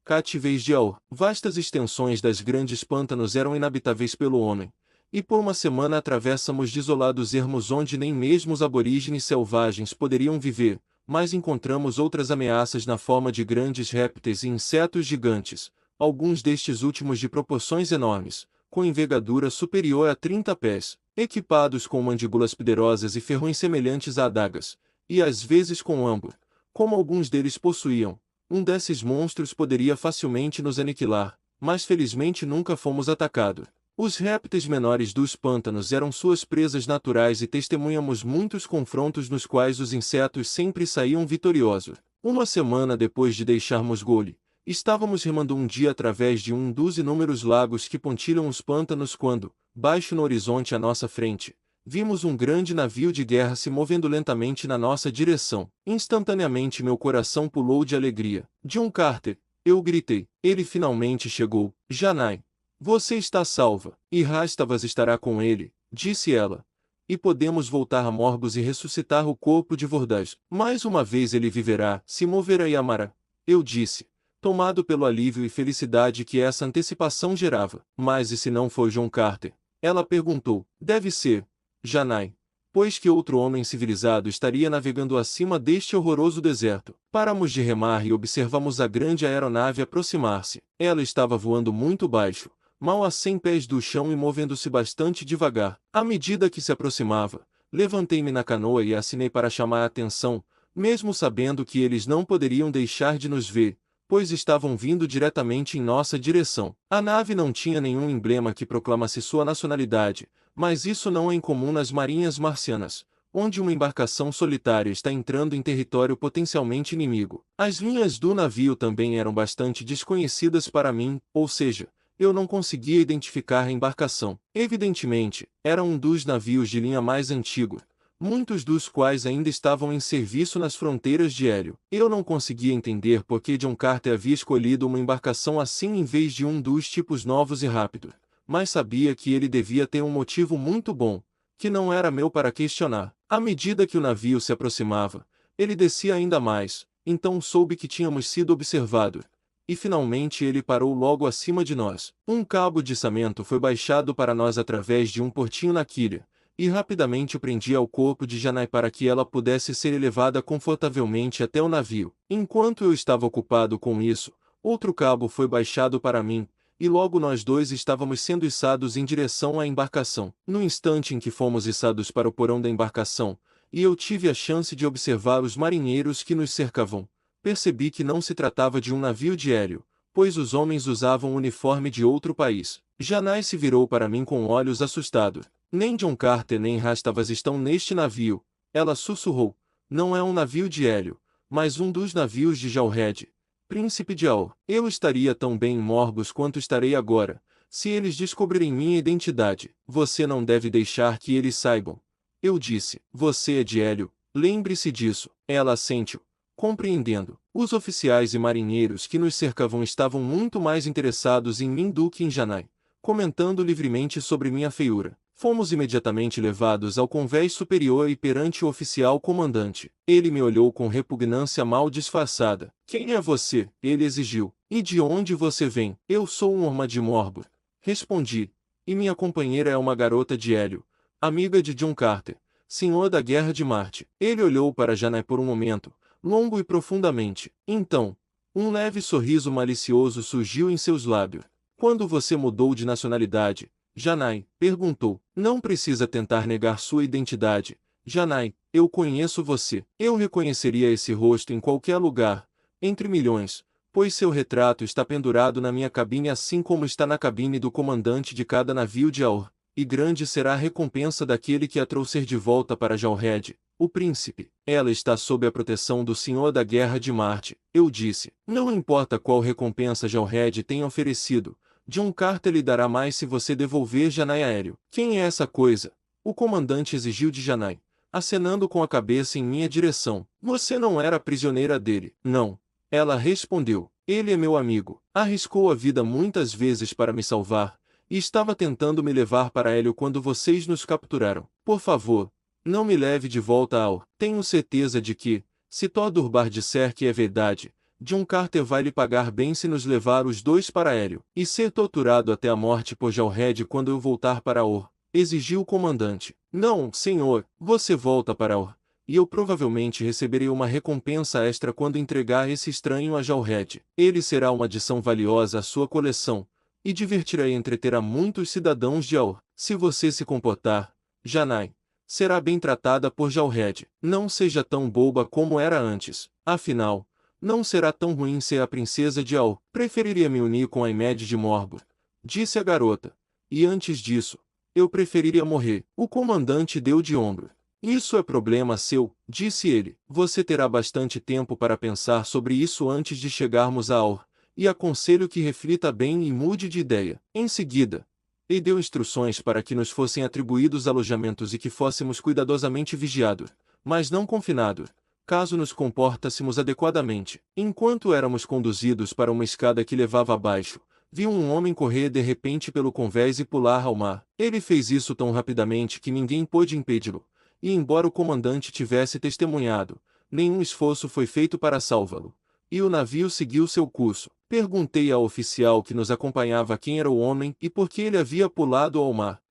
Cativeis de Aur. Vastas extensões das grandes pântanos eram inabitáveis pelo homem, e por uma semana atravessamos desolados ermos onde nem mesmo os aborígenes selvagens poderiam viver, mas encontramos outras ameaças na forma de grandes répteis e insetos gigantes, alguns destes últimos de proporções enormes, com envergadura superior a 30 pés, equipados com mandíbulas poderosas e ferrões semelhantes a adagas, e às vezes com âmbur, como alguns deles possuíam. Um desses monstros poderia facilmente nos aniquilar, mas felizmente nunca fomos atacados. Os répteis menores dos pântanos eram suas presas naturais e testemunhamos muitos confrontos nos quais os insetos sempre saíam vitoriosos. Uma semana depois de deixarmos Gole, Estávamos remando um dia através de um dos inúmeros lagos que pontilham os pântanos quando, baixo no horizonte à nossa frente, vimos um grande navio de guerra se movendo lentamente na nossa direção. Instantaneamente meu coração pulou de alegria. John Carter, eu gritei. Ele finalmente chegou. Janai, você está salva. E Rastavas estará com ele, disse ela. E podemos voltar a Morgos e ressuscitar o corpo de Vordaz. Mais uma vez ele viverá, se moverá e amará. Eu disse, tomado pelo alívio e felicidade que essa antecipação gerava. Mas e se não for John Carter? Ela perguntou. Deve ser, Janai, pois que outro homem civilizado estaria navegando acima deste horroroso deserto. Paramos de remar e observamos a grande aeronave aproximar-se. Ela estava voando muito baixo, mal a 100 pés do chão e movendo-se bastante devagar. À medida que se aproximava, levantei-me na canoa e acenei para chamar a atenção, mesmo sabendo que eles não poderiam deixar de nos ver, pois estavam vindo diretamente em nossa direção. A nave não tinha nenhum emblema que proclamasse sua nacionalidade, mas isso não é incomum nas marinhas marcianas, onde uma embarcação solitária está entrando em território potencialmente inimigo. As linhas do navio também eram bastante desconhecidas para mim, ou seja, eu não conseguia identificar a embarcação. Evidentemente, era um dos navios de linha mais antigo, muitos dos quais ainda estavam em serviço nas fronteiras de Hélio. Eu não conseguia entender por que John Carter havia escolhido uma embarcação assim em vez de um dos tipos novos e rápidos, mas sabia que ele devia ter um motivo muito bom, que não era meu para questionar. À medida que o navio se aproximava, ele descia ainda mais, então soube que tínhamos sido observados. E finalmente ele parou logo acima de nós. Um cabo de içamento foi baixado para nós através de um portinho na quilha, e rapidamente o prendia ao corpo de Janai para que ela pudesse ser elevada confortavelmente até o navio. Enquanto eu estava ocupado com isso, outro cabo foi baixado para mim, e logo nós dois estávamos sendo içados em direção à embarcação. No instante em que fomos içados para o porão da embarcação, e eu tive a chance de observar os marinheiros que nos cercavam, percebi que não se tratava de um navio de Hélio, pois os homens usavam o uniforme de outro país. Janai se virou para mim com olhos assustados. Nem John Carter nem Rastavas estão neste navio, ela sussurrou. Não é um navio de Hélio, mas um dos navios de Jalred, príncipe de Aur. Eu estaria tão bem em Morgos quanto estarei agora, se eles descobrirem minha identidade. Você não deve deixar que eles saibam. Eu disse, você é de Hélio, lembre-se disso. Ela assentiu, compreendendo. Os oficiais e marinheiros que nos cercavam estavam muito mais interessados em mim do que em Janai, comentando livremente sobre minha feiura. Fomos imediatamente levados ao convés superior e perante o oficial comandante. Ele me olhou com repugnância mal disfarçada. Quem é você? Ele exigiu. E de onde você vem? Eu sou um orma de Morbor. Respondi. E minha companheira é uma garota de Hélio, amiga de John Carter, senhor da Guerra de Marte. Ele olhou para Janai por um momento, longo e profundamente. Então, um leve sorriso malicioso surgiu em seus lábios. Quando você mudou de nacionalidade? Janai perguntou. Não precisa tentar negar sua identidade. Janai, eu conheço você. Eu reconheceria esse rosto em qualquer lugar, entre milhões, pois seu retrato está pendurado na minha cabine assim como está na cabine do comandante de cada navio de Aur, e grande será a recompensa daquele que a trouxer de volta para Jalred, o príncipe. Ela está sob a proteção do Senhor da Guerra de Marte. Eu disse. Não importa qual recompensa Jalred tenha oferecido, John Carter lhe dará mais se você devolver Janai a Hélio. Quem é essa coisa? O comandante exigiu de Janai, acenando com a cabeça em minha direção. Você não era prisioneira dele. Não. Ela respondeu. Ele é meu amigo. Arriscou a vida muitas vezes para me salvar, e estava tentando me levar para Hélio quando vocês nos capturaram. Por favor, não me leve de volta ao... Tenho certeza de que, se Todurbar disser que é verdade, John Carter vai lhe pagar bem se nos levar os dois para Hélio, e ser torturado até a morte por Jalred quando eu voltar para Or, exigiu o comandante. Não, senhor, você volta para Or, e eu provavelmente receberei uma recompensa extra quando entregar esse estranho a Jalred. Ele será uma adição valiosa à sua coleção, e divertirá e entreterá muitos cidadãos de Aur. Se você se comportar, Janai, será bem tratada por Jalred. Não seja tão boba como era antes. Afinal, não será tão ruim ser a princesa de Aur. Preferiria me unir com a Imed de Morbor, disse a garota. E antes disso, eu preferiria morrer. O comandante deu de ombro. Isso é problema seu, disse ele. Você terá bastante tempo para pensar sobre isso antes de chegarmos a Aur, e aconselho que reflita bem e mude de ideia. Em seguida, ele deu instruções para que nos fossem atribuídos alojamentos e que fôssemos cuidadosamente vigiados, mas não confinados, caso nos comportássemos adequadamente. Enquanto éramos conduzidos para uma escada que levava abaixo, vi um homem correr de repente pelo convés e pular ao mar. Ele fez isso tão rapidamente que ninguém pôde impedi-lo, e embora o comandante tivesse testemunhado, nenhum esforço foi feito para salvá-lo, e o navio seguiu seu curso. Perguntei ao oficial que nos acompanhava quem era o homem e por que ele havia pulado ao mar.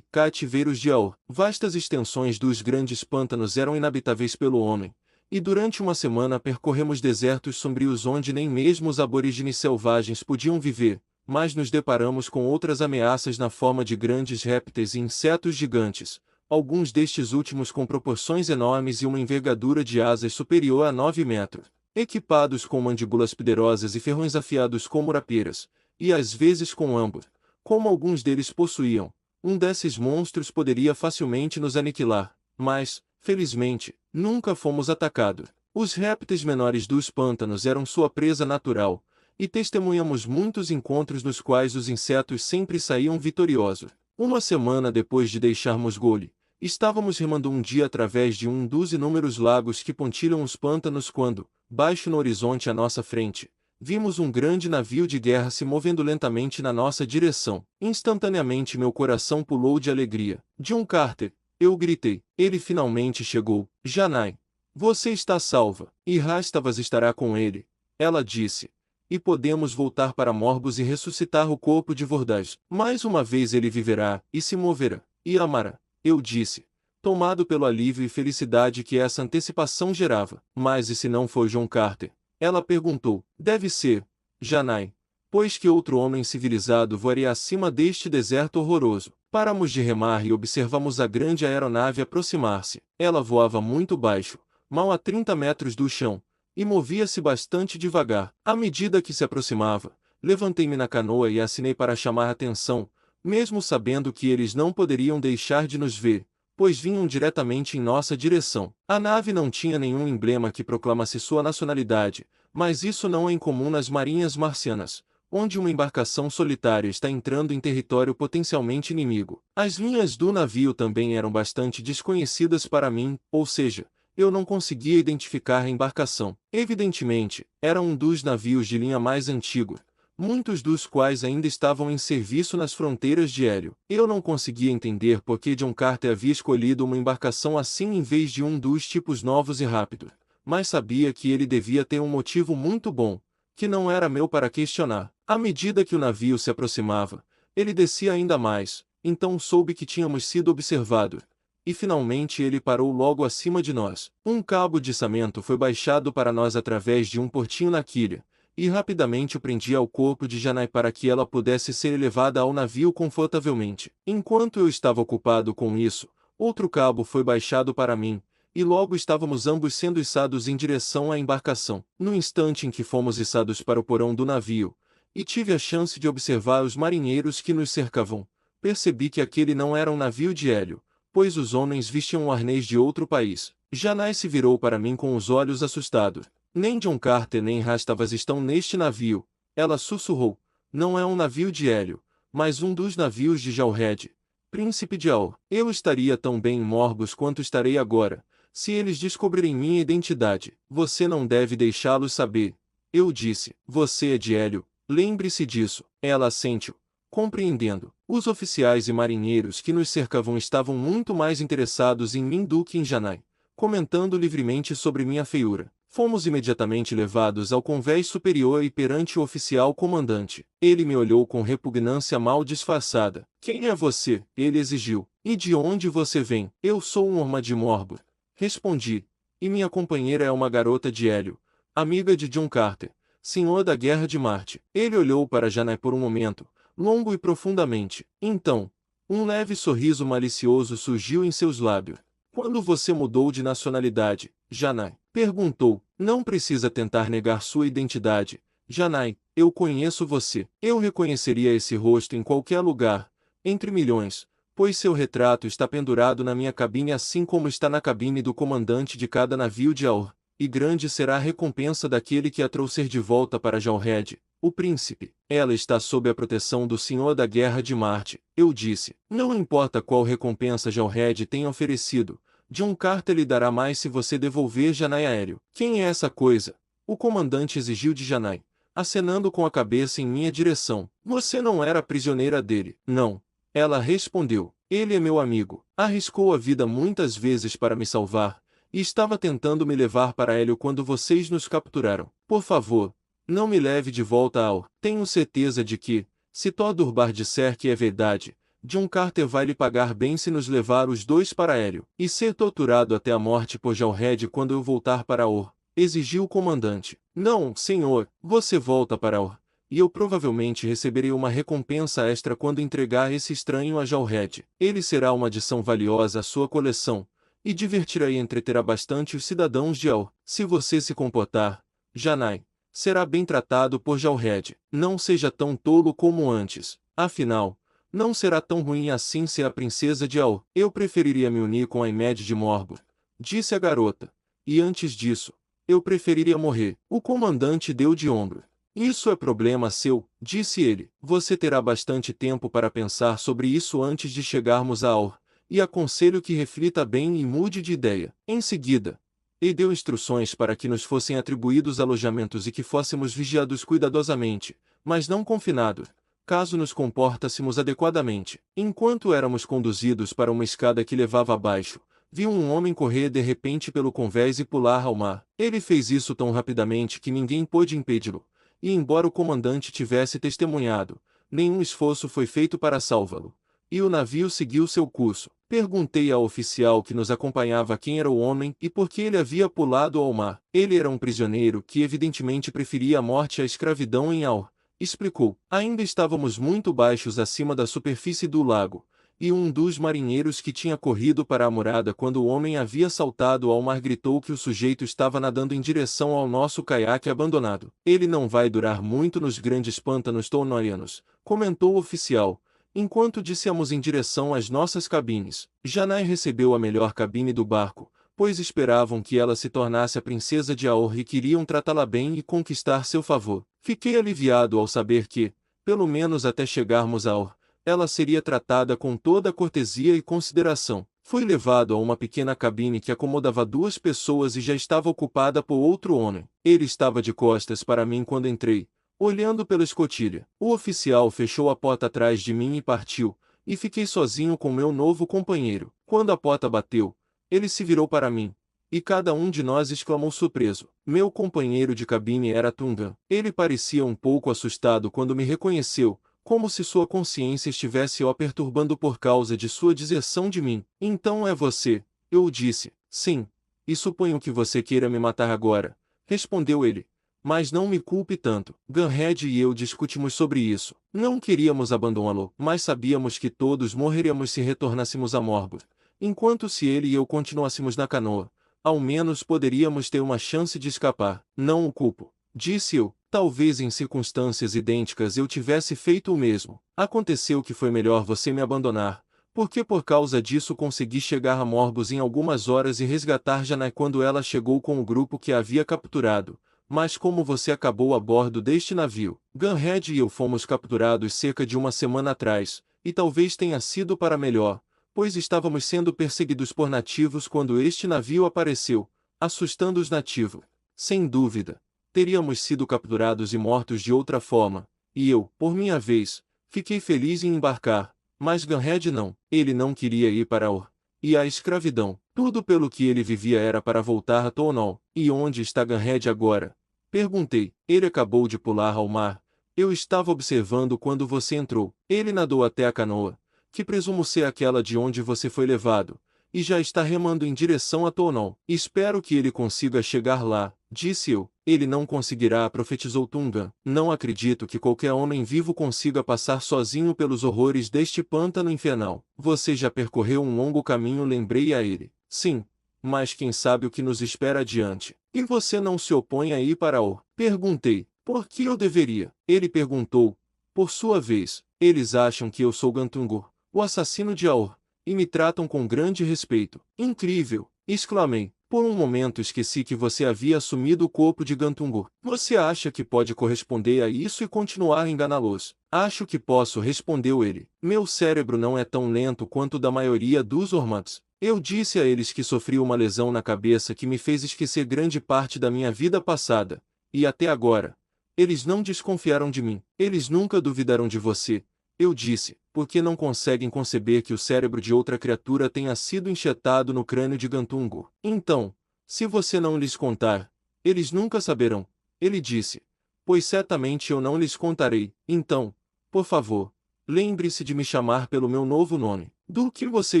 Cativeiros de Aur. Vastas extensões dos grandes pântanos eram inabitáveis pelo homem, e durante uma semana percorremos desertos sombrios onde nem mesmo os aborígenes selvagens podiam viver, mas nos deparamos com outras ameaças na forma de grandes répteis e insetos gigantes, alguns destes últimos com proporções enormes e uma envergadura de asas superior a 9 metros, equipados com mandíbulas poderosas e ferrões afiados como rapieras, e às vezes com ambos, como alguns deles possuíam. Um desses monstros poderia facilmente nos aniquilar, mas, felizmente, nunca fomos atacados. Os répteis menores dos pântanos eram sua presa natural, e testemunhamos muitos encontros nos quais os insetos sempre saíam vitoriosos. Uma semana depois de deixarmos Goli, estávamos remando um dia através de um dos inúmeros lagos que pontilham os pântanos quando, baixo no horizonte à nossa frente, vimos um grande navio de guerra se movendo lentamente na nossa direção. Instantaneamente meu coração pulou de alegria. John Carter, eu gritei. Ele finalmente chegou. Janai, você está salva, e Rastavas estará com ele. Ela disse. E podemos voltar para Morbus e ressuscitar o corpo de Vordaz. Mais uma vez ele viverá, e se moverá, e amará. Eu disse, tomado pelo alívio e felicidade que essa antecipação gerava. Mas e se não for John Carter? Ela perguntou. Deve ser, Janai, pois que outro homem civilizado voaria acima deste deserto horroroso. Paramos de remar e observamos a grande aeronave aproximar-se. Ela voava muito baixo, mal a 30 metros do chão, e movia-se bastante devagar. À medida que se aproximava, levantei-me na canoa e acenei para chamar a atenção, mesmo sabendo que eles não poderiam deixar de nos ver, pois vinham diretamente em nossa direção. A nave não tinha nenhum emblema que proclamasse sua nacionalidade, mas isso não é incomum nas marinhas marcianas, onde uma embarcação solitária está entrando em território potencialmente inimigo. As linhas do navio também eram bastante desconhecidas para mim, ou seja, eu não conseguia identificar a embarcação. Evidentemente, era um dos navios de linha mais antigos, muitos dos quais ainda estavam em serviço nas fronteiras de Hélio. Eu não conseguia entender por que John Carter havia escolhido uma embarcação assim em vez de um dos tipos novos e rápidos, mas sabia que ele devia ter um motivo muito bom, que não era meu para questionar. À medida que o navio se aproximava, ele descia ainda mais, então soube que tínhamos sido observados. E finalmente ele parou logo acima de nós. Um cabo de içamento foi baixado para nós através de um portinho na quilha, e rapidamente o prendia ao corpo de Janai para que ela pudesse ser elevada ao navio confortavelmente. Enquanto eu estava ocupado com isso, outro cabo foi baixado para mim, e logo estávamos ambos sendo içados em direção à embarcação. No instante em que fomos içados para o porão do navio, e tive a chance de observar os marinheiros que nos cercavam, percebi que aquele não era um navio de Hélio, pois os homens vestiam um arnês de outro país. Janai se virou para mim com os olhos assustados. Nem John Carter nem Rastavas estão neste navio, ela sussurrou. Não é um navio de Hélio, mas um dos navios de Jalred, príncipe de Aur. Eu estaria tão bem em Morbus quanto estarei agora, se eles descobrirem minha identidade. Você não deve deixá-los saber. Eu disse. Você é de Hélio, lembre-se disso. Ela assentiu, compreendendo. Os oficiais e marinheiros que nos cercavam estavam muito mais interessados em mim do que em Janai, comentando livremente sobre minha feiura. Fomos imediatamente levados ao convés superior e perante o oficial comandante. Ele me olhou com repugnância mal disfarçada. Quem é você? Ele exigiu. E de onde você vem? Eu sou um orma de Morbus. Respondi. E minha companheira é uma garota de Hélio, amiga de John Carter, senhor da Guerra de Marte. Ele olhou para Janai por um momento, longo e profundamente. Então, um leve sorriso malicioso surgiu em seus lábios. Quando você mudou de nacionalidade, Janai? Perguntou. Não precisa tentar negar sua identidade, Janai. Eu conheço você. Eu reconheceria esse rosto em qualquer lugar, entre milhões, pois seu retrato está pendurado na minha cabine assim como está na cabine do comandante de cada navio de Aur. e grande será a recompensa daquele que a trouxer de volta para Jalred, o príncipe. Ela está sob a proteção do Senhor da Guerra de Marte. Eu disse, não importa qual recompensa Jalred tenha oferecido, John Carter lhe dará mais se você devolver Janai aéreo. Quem é essa coisa? O comandante exigiu de Janai, acenando com a cabeça em minha direção. Você não era prisioneira dele. Não. Ela respondeu. Ele é meu amigo. Arriscou a vida muitas vezes para me salvar, e estava tentando me levar para Hélio quando vocês nos capturaram. Por favor, não me leve de volta ao... Tenho certeza de que, se Todurbar disser que é verdade, John Carter vai lhe pagar bem se nos levar os dois para Hélio, e ser torturado até a morte por Jalred quando eu voltar para Or, exigiu o comandante. Não, senhor, você volta para Or, e eu provavelmente receberei uma recompensa extra quando entregar esse estranho a Jalred. Ele será uma adição valiosa à sua coleção, e divertirá e entreterá bastante os cidadãos de Al. Se você se comportar, Janai, será bem tratado por Jalred. Não seja tão tolo como antes. Afinal, não será tão ruim assim ser a princesa de Al. Eu preferiria me unir com a Imed de Morbur, disse a garota. E antes disso, eu preferiria morrer. O comandante deu de ombro. Isso é problema seu, disse ele. Você terá bastante tempo para pensar sobre isso antes de chegarmos a Al, e aconselho que reflita bem e mude de ideia. Em seguida, ele deu instruções para que nos fossem atribuídos alojamentos e que fôssemos vigiados cuidadosamente, mas não confinados, caso nos comportássemos adequadamente. Enquanto éramos conduzidos para uma escada que levava abaixo, viu um homem correr de repente pelo convés e pular ao mar. Ele fez isso tão rapidamente que ninguém pôde impedi-lo, e embora o comandante tivesse testemunhado, nenhum esforço foi feito para salvá-lo, e o navio seguiu seu curso. Perguntei ao oficial que nos acompanhava quem era o homem e por que ele havia pulado ao mar. Ele era um prisioneiro que evidentemente preferia a morte à escravidão em Al, explicou. Ainda estávamos muito baixos acima da superfície do lago, e um dos marinheiros que tinha corrido para a murada quando o homem havia saltado ao mar gritou que o sujeito estava nadando em direção ao nosso caiaque abandonado. Ele não vai durar muito nos grandes pântanos tornoianos, comentou o oficial, enquanto dissemos em direção às nossas cabines. Janai recebeu a melhor cabine do barco, pois esperavam que ela se tornasse a princesa de Aor e queriam tratá-la bem e conquistar seu favor. Fiquei aliviado ao saber que, pelo menos até chegarmos a Aor, ela seria tratada com toda a cortesia e consideração. Fui levado a uma pequena cabine que acomodava 2 pessoas e já estava ocupada por outro homem. Ele estava de costas para mim quando entrei, olhando pela escotilha. O oficial fechou a porta atrás de mim e partiu, e fiquei sozinho com meu novo companheiro. Quando a porta bateu, ele se virou para mim, e cada um de nós exclamou surpreso. Meu companheiro de cabine era Tungan. Ele parecia um pouco assustado quando me reconheceu, como se sua consciência estivesse o perturbando por causa de sua deserção de mim. Então é você, eu disse. Sim, e suponho que você queira me matar agora, respondeu ele. Mas não me culpe tanto. Gunhead e eu discutimos sobre isso. Não queríamos abandoná-lo, mas sabíamos que todos morreríamos se retornássemos a Morbur. Enquanto se ele e eu continuássemos na canoa, ao menos poderíamos ter uma chance de escapar. Não o culpo, disse eu. Talvez em circunstâncias idênticas eu tivesse feito o mesmo. Aconteceu que foi melhor você me abandonar, porque por causa disso consegui chegar a Morbus em algumas horas e resgatar Janai quando ela chegou com o grupo que a havia capturado. Mas como você acabou a bordo deste navio, Gunhead e eu fomos capturados cerca de uma semana atrás, e talvez tenha sido para melhor, pois estávamos sendo perseguidos por nativos quando este navio apareceu, assustando os nativos. Sem dúvida, teríamos sido capturados e mortos de outra forma, e eu, por minha vez, fiquei feliz em embarcar, mas Gunhead não. Ele não queria ir para Or, e a escravidão. Tudo pelo que ele vivia era para voltar a Tonal. E onde está Gunhead agora? Perguntei. Ele acabou de pular ao mar. Eu estava observando quando você entrou. Ele nadou até a canoa, que presumo ser aquela de onde você foi levado, e já está remando em direção a Tonal. Espero que ele consiga chegar lá, disse eu. Ele não conseguirá, profetizou Tungan. Não acredito que qualquer homem vivo consiga passar sozinho pelos horrores deste pântano infernal. Você já percorreu um longo caminho, lembrei a ele. Sim, mas quem sabe o que nos espera adiante. E você não se opõe a ir para Or? Perguntei. Por que eu deveria? Ele perguntou. Por sua vez, eles acham que eu sou Gantungur, o assassino de Aor, e me tratam com grande respeito. Incrível! Exclamei. Por um momento esqueci que você havia assumido o corpo de Gantungur. Você acha que pode corresponder a isso e continuar a enganá-los? Acho que posso, respondeu ele. Meu cérebro não é tão lento quanto o da maioria dos Ormats. Eu disse a eles que sofri uma lesão na cabeça que me fez esquecer grande parte da minha vida passada. E até agora, eles não desconfiaram de mim. Eles nunca duvidaram de você. Eu disse, porque não conseguem conceber que o cérebro de outra criatura tenha sido injetado no crânio de Gantungur. Então, se você não lhes contar, eles nunca saberão. Ele disse, pois certamente eu não lhes contarei. Então, por favor, lembre-se de me chamar pelo meu novo nome. Do que você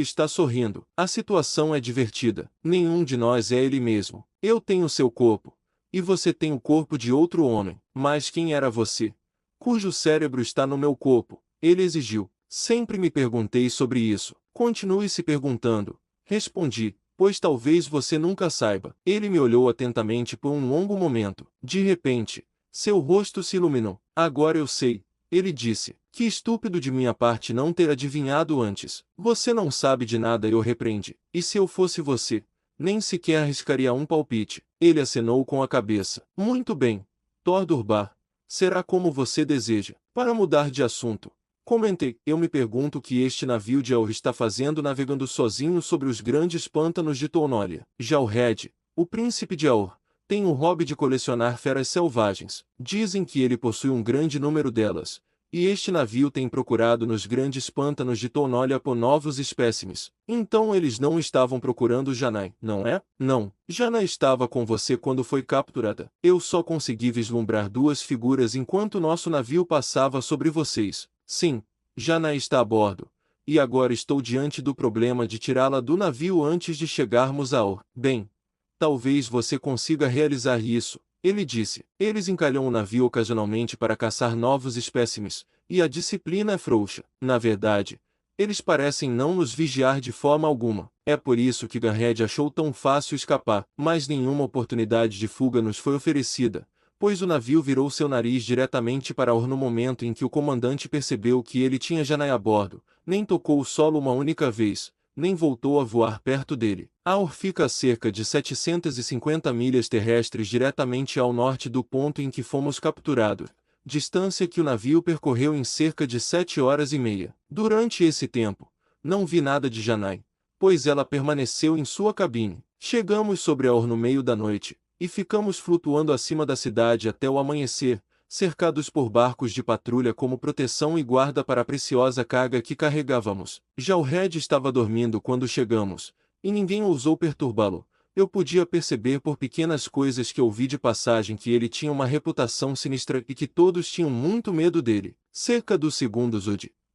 está sorrindo? A situação é divertida. Nenhum de nós é ele mesmo. Eu tenho seu corpo. E você tem o corpo de outro homem. Mas quem era você? Cujo cérebro está no meu corpo. Ele exigiu. Sempre me perguntei sobre isso. Continue se perguntando. Respondi, pois talvez você nunca saiba. Ele me olhou atentamente por um longo momento. De repente, seu rosto se iluminou. Agora eu sei. Ele disse, que estúpido de minha parte não ter adivinhado antes. Você não sabe de nada, eu repreendi. E se eu fosse você? Nem sequer arriscaria um palpite. Ele acenou com a cabeça. Muito bem. Thor Durbar. Será como você deseja. Para mudar de assunto, comentei, eu me pergunto o que este navio de Aur está fazendo navegando sozinho sobre os grandes pântanos de Tornolia. Já o Red, o príncipe de Aur, tem o hobby de colecionar feras selvagens. Dizem que ele possui um grande número delas. E este navio tem procurado nos grandes pântanos de Tornolia por novos espécimes. Então eles não estavam procurando Janai, não é? Não. Janai estava com você quando foi capturada. Eu só consegui vislumbrar duas figuras enquanto nosso navio passava sobre vocês. Sim, Janai está a bordo. E agora estou diante do problema de tirá-la do navio antes de chegarmos a Or. Bem, talvez você consiga realizar isso. Ele disse, eles encalham o navio ocasionalmente para caçar novos espécimes, e a disciplina é frouxa. Na verdade, eles parecem não nos vigiar de forma alguma. É por isso que Garred achou tão fácil escapar, mas nenhuma oportunidade de fuga nos foi oferecida, pois o navio virou seu nariz diretamente para Or no momento em que o comandante percebeu que ele tinha Janai a bordo, nem tocou o solo uma única vez, nem voltou a voar perto dele. Aur fica a cerca de 750 milhas terrestres diretamente ao norte do ponto em que fomos capturados, distância que o navio percorreu em cerca de 7 horas e meia. Durante esse tempo, não vi nada de Janai, pois ela permaneceu em sua cabine. Chegamos sobre Aur no meio da noite, e ficamos flutuando acima da cidade até o amanhecer, cercados por barcos de patrulha como proteção e guarda para a preciosa carga que carregávamos. Já o Red estava dormindo quando chegamos, e ninguém ousou perturbá-lo. Eu podia perceber por pequenas coisas que ouvi de passagem que ele tinha uma reputação sinistra e que todos tinham muito medo dele. Cerca dos segundos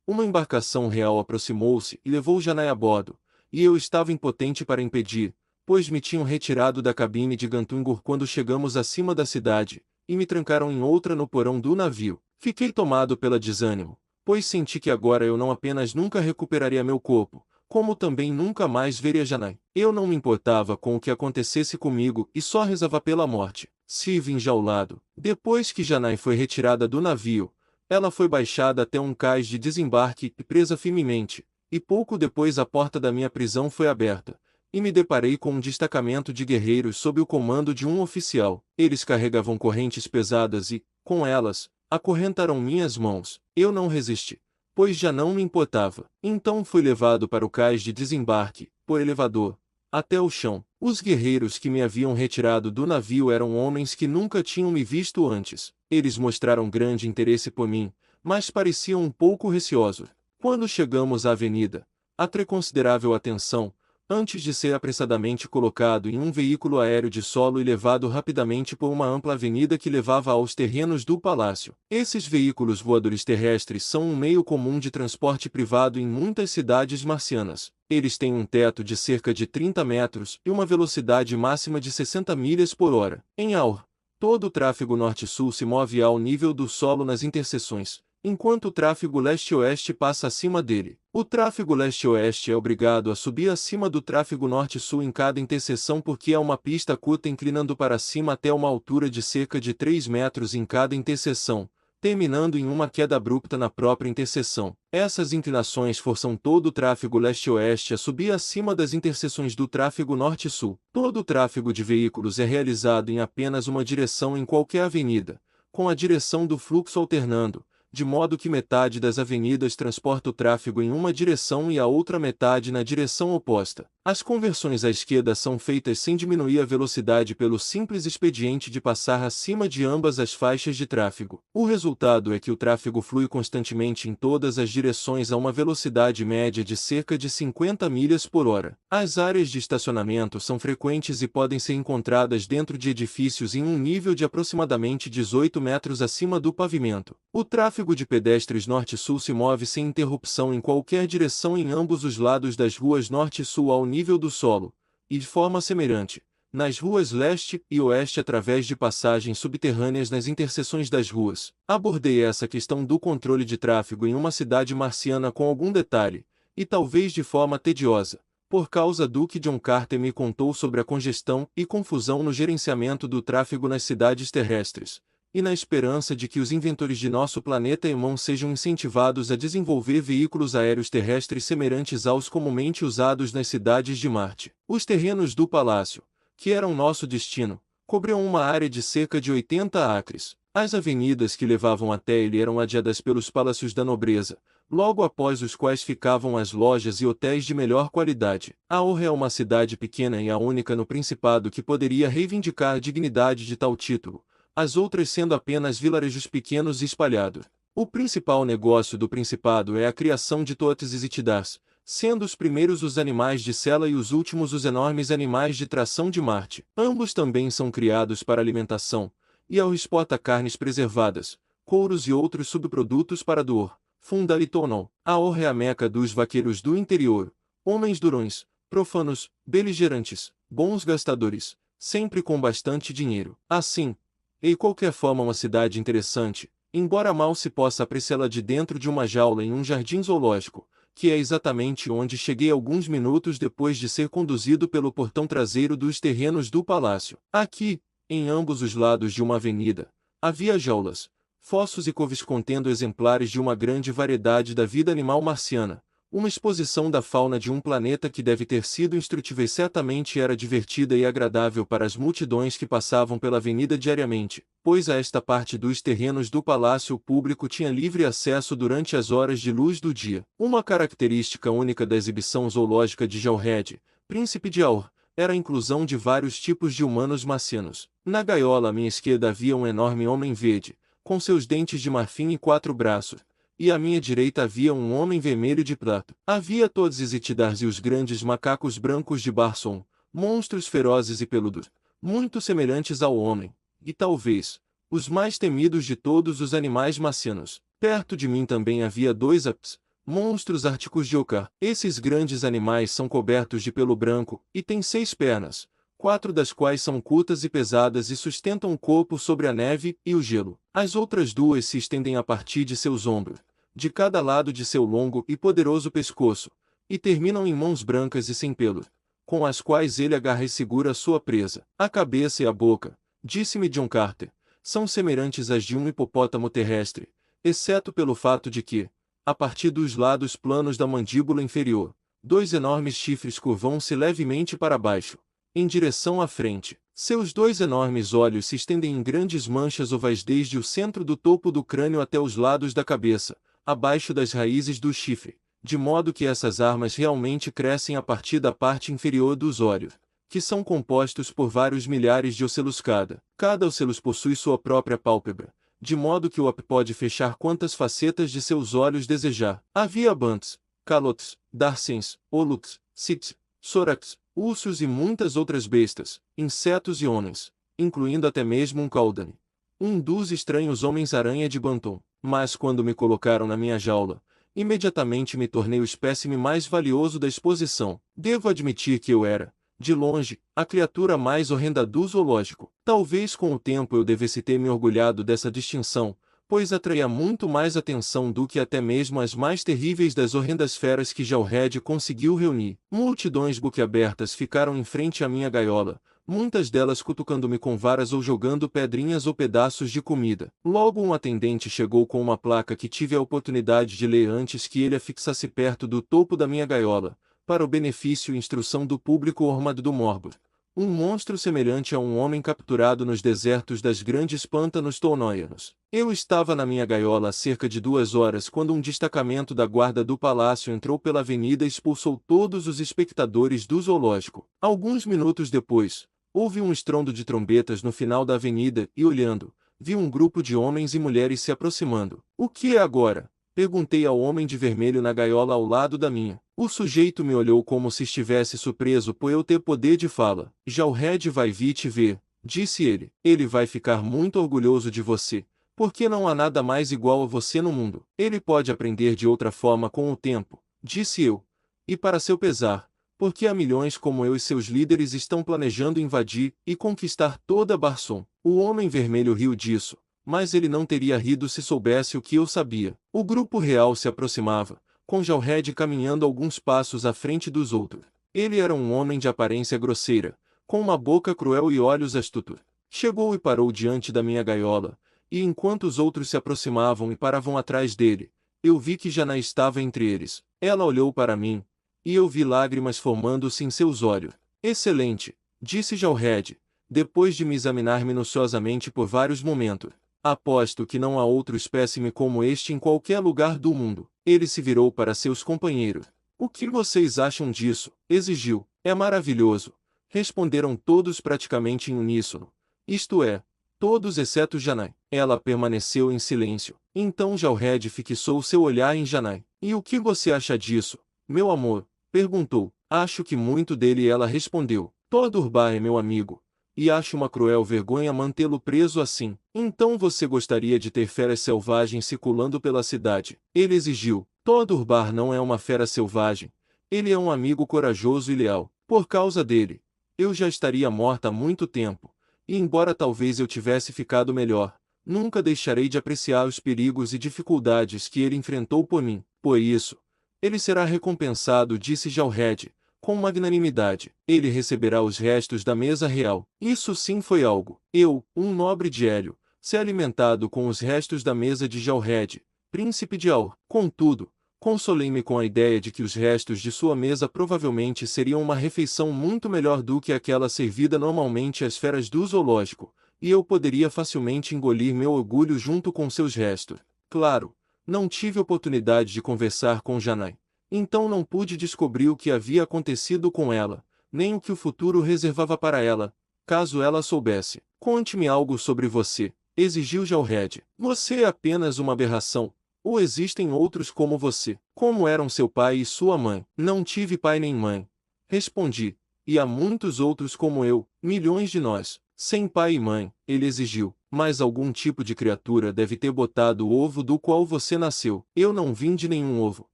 uma embarcação real aproximou-se e levou Janai a bordo, e eu estava impotente para impedir, pois me tinham retirado da cabine de Gantungur quando chegamos acima da cidade, e me trancaram em outra no porão do navio. Fiquei tomado pela desânimo, pois senti que agora eu não apenas nunca recuperaria meu corpo, como também nunca mais veria Janai. Eu não me importava com o que acontecesse comigo e só rezava pela morte. Siv enjaulado. Depois que Janai foi retirada do navio, ela foi baixada até um cais de desembarque e presa firmemente, e pouco depois a porta da minha prisão foi aberta, e me deparei com um destacamento de guerreiros sob o comando de um oficial. Eles carregavam correntes pesadas e, com elas, acorrentaram minhas mãos. Eu não resisti, pois já não me importava. Então fui levado para o cais de desembarque, por elevador, até o chão. Os guerreiros que me haviam retirado do navio eram homens que nunca tinham me visto antes. Eles mostraram grande interesse por mim, mas pareciam um pouco receosos. Quando chegamos à avenida, atraí considerável atenção, antes de ser apressadamente colocado em um veículo aéreo de solo e levado rapidamente por uma ampla avenida que levava aos terrenos do palácio. Esses veículos voadores terrestres são um meio comum de transporte privado em muitas cidades marcianas. Eles têm um teto de cerca de 30 metros e uma velocidade máxima de 60 milhas por hora. Em Aur, todo o tráfego norte-sul se move ao nível do solo nas interseções, enquanto o tráfego leste-oeste passa acima dele. O tráfego leste-oeste é obrigado a subir acima do tráfego norte-sul em cada interseção porque é uma pista curta inclinando para cima até uma altura de cerca de 3 metros em cada interseção, terminando em uma queda abrupta na própria interseção. Essas inclinações forçam todo o tráfego leste-oeste a subir acima das interseções do tráfego norte-sul. Todo o tráfego de veículos é realizado em apenas uma direção em qualquer avenida, com a direção do fluxo alternando, de modo que metade das avenidas transporta o tráfego em uma direção e a outra metade na direção oposta. As conversões à esquerda são feitas sem diminuir a velocidade pelo simples expediente de passar acima de ambas as faixas de tráfego. O resultado é que o tráfego flui constantemente em todas as direções a uma velocidade média de cerca de 50 milhas por hora. As áreas de estacionamento são frequentes e podem ser encontradas dentro de edifícios em um nível de aproximadamente 18 metros acima do pavimento. O tráfego de pedestres norte-sul se move sem interrupção em qualquer direção em ambos os lados das ruas norte e sul ao nível do solo, e de forma semelhante, nas ruas leste e oeste através de passagens subterrâneas nas interseções das ruas. Abordei essa questão do controle de tráfego em uma cidade marciana com algum detalhe, e talvez de forma tediosa, por causa do que John Carter me contou sobre a congestão e confusão no gerenciamento do tráfego nas cidades terrestres, e na esperança de que os inventores de nosso planeta irmão sejam incentivados a desenvolver veículos aéreos terrestres semelhantes aos comumente usados nas cidades de Marte. Os terrenos do palácio, que eram nosso destino, cobriam uma área de cerca de 80 acres. As avenidas que levavam até ele eram ladeadas pelos palácios da nobreza, logo após os quais ficavam as lojas e hotéis de melhor qualidade. Aurra é uma cidade pequena e a única no Principado que poderia reivindicar a dignidade de tal título, as outras sendo apenas vilarejos pequenos e espalhados. O principal negócio do Principado é a criação de totes e tidars, sendo os primeiros os animais de sela e os últimos os enormes animais de tração de Marte. Ambos também são criados para alimentação, e ao exporta carnes preservadas, couros e outros subprodutos para Dor, Funda e Tonol. Aurra é a meca dos vaqueiros do interior, homens durões, profanos, beligerantes, bons gastadores, sempre com bastante dinheiro. Assim, é de qualquer forma uma cidade interessante, embora mal se possa apreciá-la de dentro de uma jaula em um jardim zoológico, que é exatamente onde cheguei alguns minutos depois de ser conduzido pelo portão traseiro dos terrenos do palácio. Aqui, em ambos os lados de uma avenida, havia jaulas, fossos e coves contendo exemplares de uma grande variedade da vida animal marciana, uma exposição da fauna de um planeta que deve ter sido instrutiva e certamente era divertida e agradável para as multidões que passavam pela avenida diariamente, pois a esta parte dos terrenos do palácio o público tinha livre acesso durante as horas de luz do dia. Uma característica única da exibição zoológica de Jawhead, príncipe de Aur, era a inclusão de vários tipos de humanos marcianos. Na gaiola à minha esquerda havia um enorme homem verde, com seus dentes de marfim e 4 braços, e à minha direita havia um homem vermelho de prata. Havia todos os itidars e os grandes macacos brancos de Barson, monstros ferozes e peludos, muito semelhantes ao homem, e talvez, os mais temidos de todos os animais marcianos. Perto de mim também havia 2 aps, monstros árticos de Ocar. Esses grandes animais são cobertos de pelo branco, e têm 6 pernas, 4 das quais são curtas e pesadas e sustentam o corpo sobre a neve e o gelo. As outras 2 se estendem a partir de seus ombros, de cada lado de seu longo e poderoso pescoço, e terminam em mãos brancas e sem pelo, com as quais ele agarra e segura sua presa. A cabeça e a boca, disse-me John Carter, são semelhantes às de um hipopótamo terrestre, exceto pelo fato de que, a partir dos lados planos da mandíbula inferior, 2 enormes chifres curvam-se levemente para baixo, em direção à frente. Seus 2 enormes olhos se estendem em grandes manchas ovais desde o centro do topo do crânio até os lados da cabeça, abaixo das raízes do chifre, de modo que essas armas realmente crescem a partir da parte inferior dos olhos, que são compostos por vários milhares de ocelos cada. Cada ocelos possui sua própria pálpebra, de modo que o app pode fechar quantas facetas de seus olhos desejar. Havia bantes, calotes, darsens, oluts, sits, sorax, ursos e muitas outras bestas, insetos e homens, incluindo até mesmo um caudane, um dos estranhos homens-aranha de Banton. Mas quando me colocaram na minha jaula, imediatamente me tornei o espécime mais valioso da exposição. Devo admitir que eu era, de longe, a criatura mais horrenda do zoológico. Talvez com o tempo eu devesse ter me orgulhado dessa distinção, pois atraía muito mais atenção do que até mesmo as mais terríveis das horrendas feras que Jawhead conseguiu reunir. Multidões boquiabertas ficaram em frente à minha gaiola, muitas delas cutucando-me com varas ou jogando pedrinhas ou pedaços de comida. Logo um atendente chegou com uma placa que tive a oportunidade de ler antes que ele a fixasse perto do topo da minha gaiola, para o benefício e instrução do público ormado do Morbor. Um monstro semelhante a um homem capturado nos desertos das grandes pântanos tolnoianos. Eu estava na minha gaiola há cerca de 2 horas quando um destacamento da guarda do palácio entrou pela avenida e expulsou todos os espectadores do zoológico. Alguns minutos depois, houve um estrondo de trombetas no final da avenida e, olhando, vi um grupo de homens e mulheres se aproximando. "O que é agora?" perguntei ao homem de vermelho na gaiola ao lado da minha. O sujeito me olhou como se estivesse surpreso por eu ter poder de fala. "Jarlred vai vir te ver", disse ele. "Ele vai ficar muito orgulhoso de você, porque não há nada mais igual a você no mundo. Ele pode aprender de outra forma com o tempo", disse eu. "E para seu pesar, porque há milhões como eu e seus líderes estão planejando invadir e conquistar toda Barson." O homem vermelho riu disso, mas ele não teria rido se soubesse o que eu sabia. O grupo real se aproximava, com Jarlred caminhando alguns passos à frente dos outros. Ele era um homem de aparência grosseira, com uma boca cruel e olhos astutos. Chegou e parou diante da minha gaiola, e enquanto os outros se aproximavam e paravam atrás dele, eu vi que Janai estava entre eles. Ela olhou para mim, e eu vi lágrimas formando-se em seus olhos. "Excelente", disse Jarlred, depois de me examinar minuciosamente por vários momentos. "Aposto que não há outro espécime como este em qualquer lugar do mundo." Ele se virou para seus companheiros. "O que vocês acham disso?" exigiu. "É maravilhoso", responderam todos praticamente em uníssono. Isto é, todos exceto Janai. Ela permaneceu em silêncio. Então Jarlred fixou seu olhar em Janai. "E o que você acha disso, meu amor?" perguntou. "Acho que muito dele", ela respondeu. "Todurbar é meu amigo, e acho uma cruel vergonha mantê-lo preso assim." "Então você gostaria de ter feras selvagens circulando pela cidade?" ele exigiu. "Todurbar não é uma fera selvagem. Ele é um amigo corajoso e leal. Por causa dele, eu já estaria morta há muito tempo. E embora talvez eu tivesse ficado melhor, nunca deixarei de apreciar os perigos e dificuldades que ele enfrentou por mim. Por isso, ele será recompensado", disse Jarlred, com magnanimidade. "Ele receberá os restos da mesa real." Isso sim foi algo. Eu, um nobre de Hélio, ser alimentado com os restos da mesa de Jarlred, príncipe de Aur. Contudo, consolei-me com a ideia de que os restos de sua mesa provavelmente seriam uma refeição muito melhor do que aquela servida normalmente às feras do zoológico, e eu poderia facilmente engolir meu orgulho junto com seus restos. Claro, não tive oportunidade de conversar com Janai. Então não pude descobrir o que havia acontecido com ela, nem o que o futuro reservava para ela, caso ela soubesse. "Conte-me algo sobre você", exigiu Jarlred. "Você é apenas uma aberração, ou existem outros como você?" "Como eram seu pai e sua mãe?" "Não tive pai nem mãe", respondi. "E há muitos outros como eu, milhões de nós, sem pai e mãe", ele exigiu. "Mas algum tipo de criatura deve ter botado o ovo do qual você nasceu." "Eu não vim de nenhum ovo",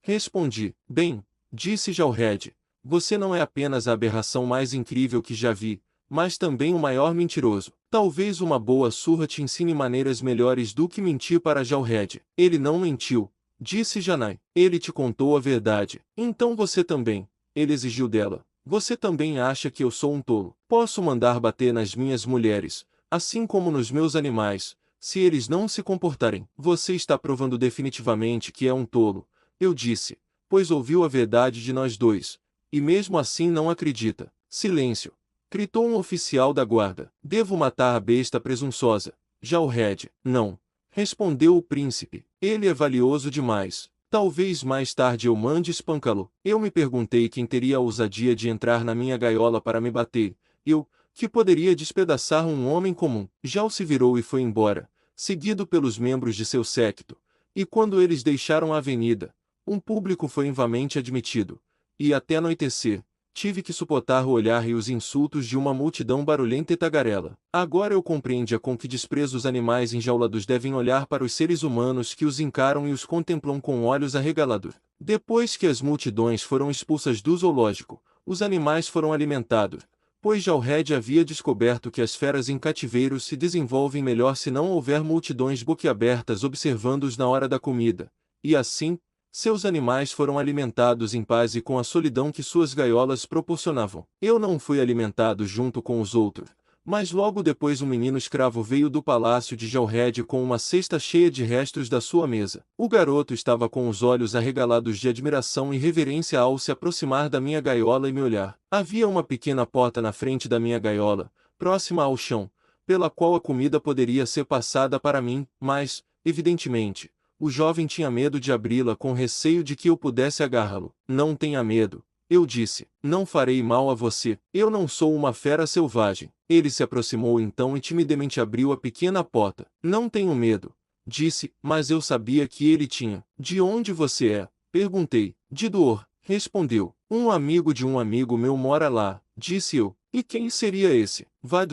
respondi. "Bem", disse Jarlred, "você não é apenas a aberração mais incrível que já vi, mas também o maior mentiroso. Talvez uma boa surra te ensine maneiras melhores do que mentir para Jarlred." "Ele não mentiu", disse Janai. "Ele te contou a verdade." "Então você também", ele exigiu dela. "Você também acha que eu sou um tolo? Posso mandar bater nas minhas mulheres, assim como nos meus animais, se eles não se comportarem." "Você está provando definitivamente que é um tolo", eu disse, "pois ouviu a verdade de nós dois, e mesmo assim não acredita." "Silêncio", gritou um oficial da guarda. "Devo matar a besta presunçosa." "Jarlred." "Não", respondeu o príncipe. "Ele é valioso demais. Talvez mais tarde eu mande espancá-lo." Eu me perguntei quem teria a ousadia de entrar na minha gaiola para me bater. Eu, que poderia despedaçar um homem comum. Jal se virou e foi embora, seguido pelos membros de seu séquito. E quando eles deixaram a avenida, um público foi invamente admitido, e até anoitecer, tive que suportar o olhar e os insultos de uma multidão barulhenta e tagarela. Agora eu compreendia com que desprezo os animais enjaulados devem olhar para os seres humanos que os encaram e os contemplam com olhos arregalados. Depois que as multidões foram expulsas do zoológico, os animais foram alimentados, pois Jarlred havia descoberto que as feras em cativeiro se desenvolvem melhor se não houver multidões boquiabertas observando-os na hora da comida. E assim, Seus animais foram alimentados em paz e com a solidão que suas gaiolas proporcionavam. Eu não fui alimentado junto com os outros, mas logo depois um menino escravo veio do palácio de Gelred com uma cesta cheia de restos da sua mesa. O garoto estava com os olhos arregalados de admiração e reverência ao se aproximar da minha gaiola e me olhar. Havia uma pequena porta na frente da minha gaiola, próxima ao chão, pela qual a comida poderia ser passada para mim, mas, evidentemente, o jovem tinha medo de abri-la com receio de que eu pudesse agarrá-lo. Não tenha medo, eu disse. Não farei mal a você. Eu não sou uma fera selvagem. Ele se aproximou então e timidamente abriu a pequena porta. Não tenho medo, disse, mas eu sabia que ele tinha. De onde você é? Perguntei. De Duor, respondeu. Um amigo de um amigo meu mora lá, disse eu. E quem seria esse? Vai